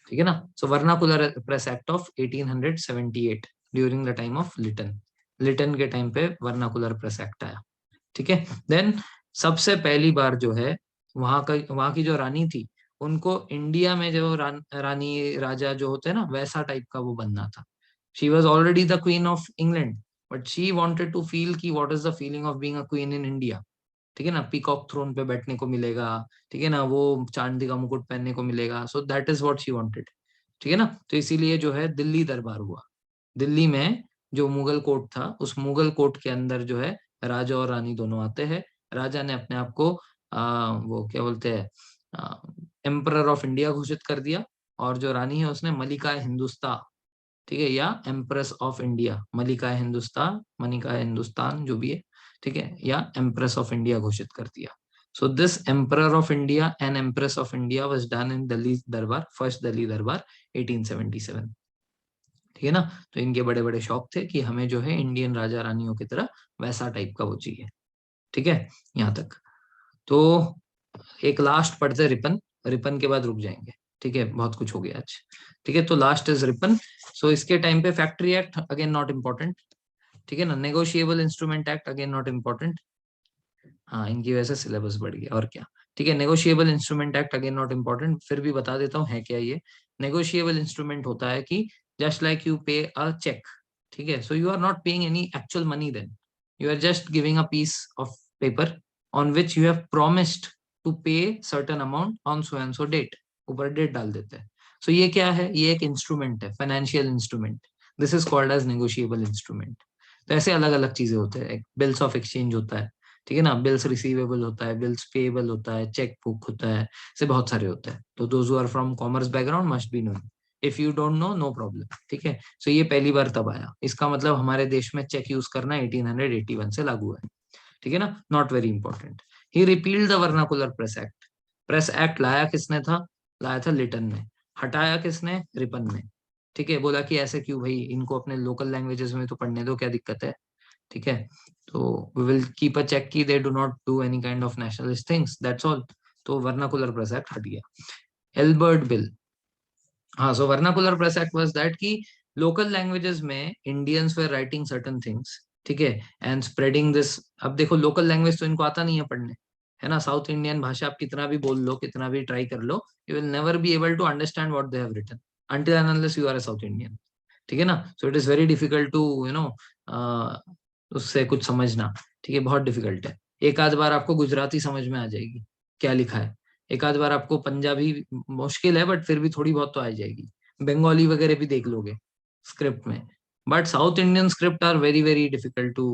ठीक है ना? So vernacular press act of 1878 during the time of Lytton. Lytton के टाइम पे वर्नाकुलर प्रेस एक्ट आया। ठीक है। देन सबसे पहली बार जो है वहां की जो रानी थी, उनको इंडिया में जो रानी राजा जो होते हैं ना, वैसा टाइप का वो बनना था। She was already the queen of England, but she wanted to feel की what is the feeling of being a queen in India. ठीक है ना? पीकॉक थ्रोन पे बैठने को मिलेगा, ठीक है ना, वो चांदी का मुकुट पहनने को मिलेगा। So that is what she wanted. ठीक है ना? तो इसीलिए जो है दिल्ली दरबार हुआ। दिल्ली में जो मुगल कोर्ट था, उस मुगल कोर्ट के अंदर जो है राजा और रानी दोनों आते हैं। राजा ने अपने आप को वो क्या बोलते हैं एम्परर ऑफ इंडिया घोषित कर दिया, और जो रानी है उसने मलिका हिंदुस्तान, ठीक है, या एम्प्रेस ऑफ इंडिया, मलिका हिंदुस्तान, मलिका हिंदुस्तान जो भी है, ठीक है, या एम्प्रेस ऑफ इंडिया घोषित कर दिया। So this emperor of India and empress of India was done in Delhi दरबार, फर्स्ट दिल्ली दरबार 1877। ठीक है ना? तो इनके बड़े बड़े शौक थे कि हमें जो है इंडियन राजा रानियों की तरह वैसा टाइप का वो चाहिए। ठीक है, यहाँ तक। तो एक लास्ट पढ़ते हैं रिपन, रिपन के बाद रुक जाएंगे। ठीक है, बहुत कुछ हो गया आज। ठीक है, तो लास्ट इज रिपन। सो इसके टाइम पे factory act again not important. ठीक है ना? Negotiable instrument act again not important. हाँ, इनकी वजह से सिलेबस बढ़ गया और क्या। ठीक है, negotiable instrument act again not important, फिर भी बता देता हूँ है क्या ये। नेगोशिएबल इंस्ट्रूमेंट होता है कि जस्ट लाइक यू पे अ चेक, ठीक है, so you are not paying any actual money, then you are just giving a piece of paper on which you have promised to pay certain amount on so and so date. ऊपर डेट डाल देते हैं। सो ये क्या है? ये एक इंस्ट्रूमेंट है, financial instrument. This is called as negotiable instrument. तो ऐसे अलग अलग चीजें होते हैं। बिल्स ऑफ एक्सचेंज होता है, ठीक है ना, बिल्स रिसीवेबल होता है, बिल्स पेएबल होता है, चेक बुक होता है, से बहुत सारे होते हैं। तो those who are from commerce background must be known. If you don't know, no problem. ठीक है, सो ये पहली बार तब आया। इसका मतलब हमारे देश में चेक यूज करना 1881 से लागू है। ठीक है ना? Not very important. He repealed the vernacular press act. Press act लाया किसने था? लाया था लिटन ने। हटाया किसने? रिपन ने। ठीक है, बोला कि ऐसे क्यों भाई, इनको अपने लोकल लैंग्वेजेस में तो पढ़ने दो, क्या दिक्कत है। ठीक है, तो we will keep a check की they do not do any kind of nationalist things, that's all. तो वर्नाकुलर प्रेस एक्ट हट गया। Ilbert bill. हाँ, so vernacular press act was that कि लोकल लैंग्वेजेस में Indians were writing certain things, ठीक है, एंड स्प्रेडिंग दिस। अब देखो लोकल लैंग्वेज तो इनको आता नहीं है पढ़ने, है ना। साउथ इंडियन भाषा आप कितना भी बोल लो, कितना भी ट्राई कर लो, you will never be able to understand what they have written until and unless you are a South Indian. ठीक है ना? So it is very difficult to उससे कुछ समझना। ठीक है, बहुत डिफिकल्ट है। एक आध बार आपको गुजराती समझ में आ जाएगी क्या लिखा है, एक आध बार आपको पंजाबी मुश्किल है, बट फिर भी थोड़ी बहुत तो आ जाएगी। बंगाली वगैरह भी देख लोगे स्क्रिप्ट में। But south Indian script are very very difficult to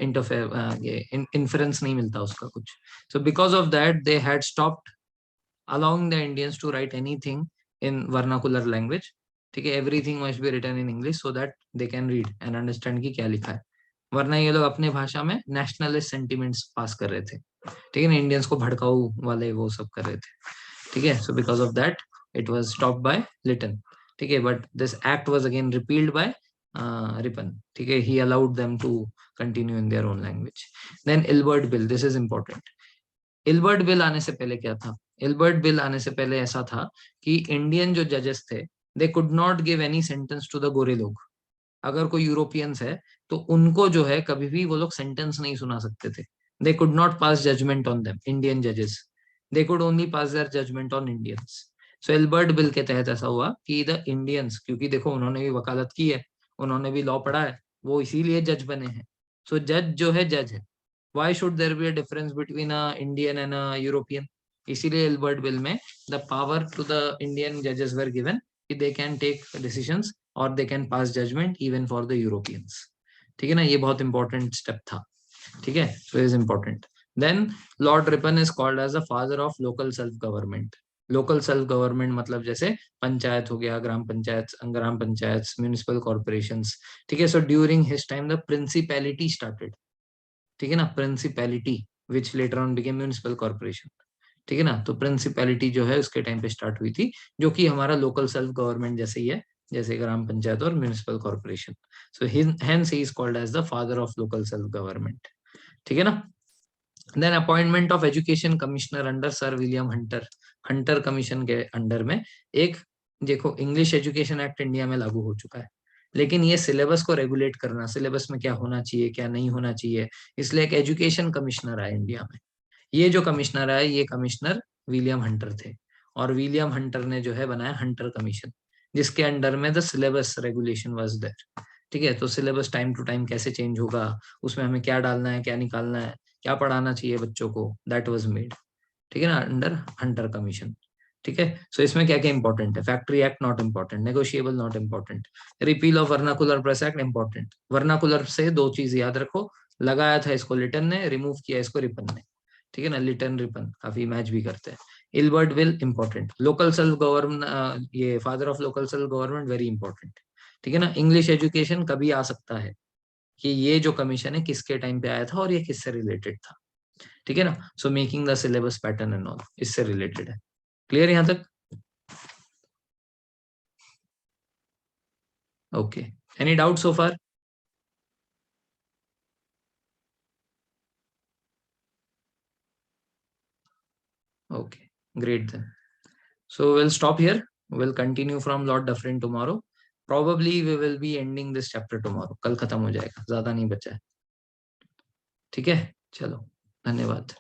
interfere, ये इन्फ्रेंस नहीं मिलता उसका कुछ। So because of that they had stopped allowing the Indians to write anything in vernacular language. ठीक है, everything must be written in English so that they can read and understand कि क्या लिखा है। वरना ये लोग अपने भाषा में नेशनलिस्ट सेंटिमेंट्स पास कर रहे थे। ठीक है ना, इंडियंस को भड़काऊ वाले वो सब कर रहे थे। ठीक है, so because of that it was stopped by Lytton. ठीक है, but this act was again repealed by Ripon. ठीक है, he allowed them to continue in their own language. Then Ilbert bill, this is important. Ilbert bill आने से पहले क्या था? इल्बर्ट बिल आने से पहले ऐसा था कि इंडियन जो जजेस थे, they could not give any sentence to the गोरे लोग। अगर कोई यूरोपियंस है तो उनको जो है कभी भी वो लोग सेंटेंस नहीं सुना सकते थे। They could not pass judgement on them, Indian जजेस। They could only pass their judgement on Indians. So Ilbert bill के तहत ऐसा हुआ कि द इंडियंस, क्योंकि देखो उन्होंने भी वकालत की है, उन्होंने भी लॉ पढ़ा है, वो इसीलिए जज बने हैं। सो जज जो है जज है। Why should there be a difference between a Indian and a European? इसीलिए एल्बर्ट बिल में the power to the Indian जजेस वर गिवन कि दे कैन टेक डिसीजंस और they can pass judgment even for the Europeans. ठीक है ना, ये बहुत इंपॉर्टेंट स्टेप था। ठीक है, so is important. Then lord Ripon is called as the father of local self government. Local self government मतलब जैसे पंचायत हो गया, ग्राम पंचायत, म्यूनिसिपल कॉर्पोरेशन। ठीक है, so during his time the principality started. ठीक है ना, principality which later on became municipal corporation. ठीक है ना, तो प्रिंसिपैलिटी जो है उसके टाइम पे स्टार्ट हुई थी, जो कि हमारा लोकल सेल्फ गवर्नमेंट जैसे ही है, जैसे ग्राम पंचायत और municipal corporation. So hence he is called as the father of local self government. ठीक है ना। Then appointment of education commissioner under sir William Hunter. Hunter commission के अंडर में एक, देखो इंग्लिश एजुकेशन एक्ट इंडिया में लागू हो चुका है, लेकिन ये सिलेबस को रेगुलेट करना, सिलेबस में क्या होना चाहिए क्या नहीं होना चाहिए, इसलिए एक एजुकेशन कमिश्नर आया इंडिया में। ये जो कमिश्नर है, ये कमिश्नर विलियम हंटर थे। और विलियम हंटर ने जो है बनाया हंटर कमीशन, जिसके अंडर में the syllabus regulation was there. ठीक है, तो सिलेबस टाइम टू टाइम कैसे चेंज होगा, उसमें हमें क्या डालना है क्या निकालना है, क्या पढ़ाना चाहिए बच्चों को, दैट वाज मेड। ठीक है ना, अंडर हंटर कमीशन। ठीक है, सो इसमें क्या क्या इंपॉर्टेंट है? Factory act not important, negotiable not important, repeal of vernacular press act important. Vernacular से दो चीज याद रखो, लगाया था इसको लिटन ने, रिमूव किया इसको रिपन ने। ठीक है ना, लिटन रिपन काफी मैच भी करते हैं। Ilbert bill important, local self government, ये father of local self government very important. ठीक है ना, इंग्लिश एजुकेशन कभी आ सकता है कि ये जो कमीशन है किसके टाइम पे आया था और ये किससे रिलेटेड था। ठीक है ना, so making the syllabus pattern and all इससे रिलेटेड है। क्लियर यहां तक? Okay, any doubt so far? Okay, great then. So we'll stop here. We'll continue from Lord Dufferin tomorrow. Probably we will be ending this chapter tomorrow. कल खत्म हो जाएगा, ज्यादा नहीं बचा है। ठीक है, चलो, धन्यवाद।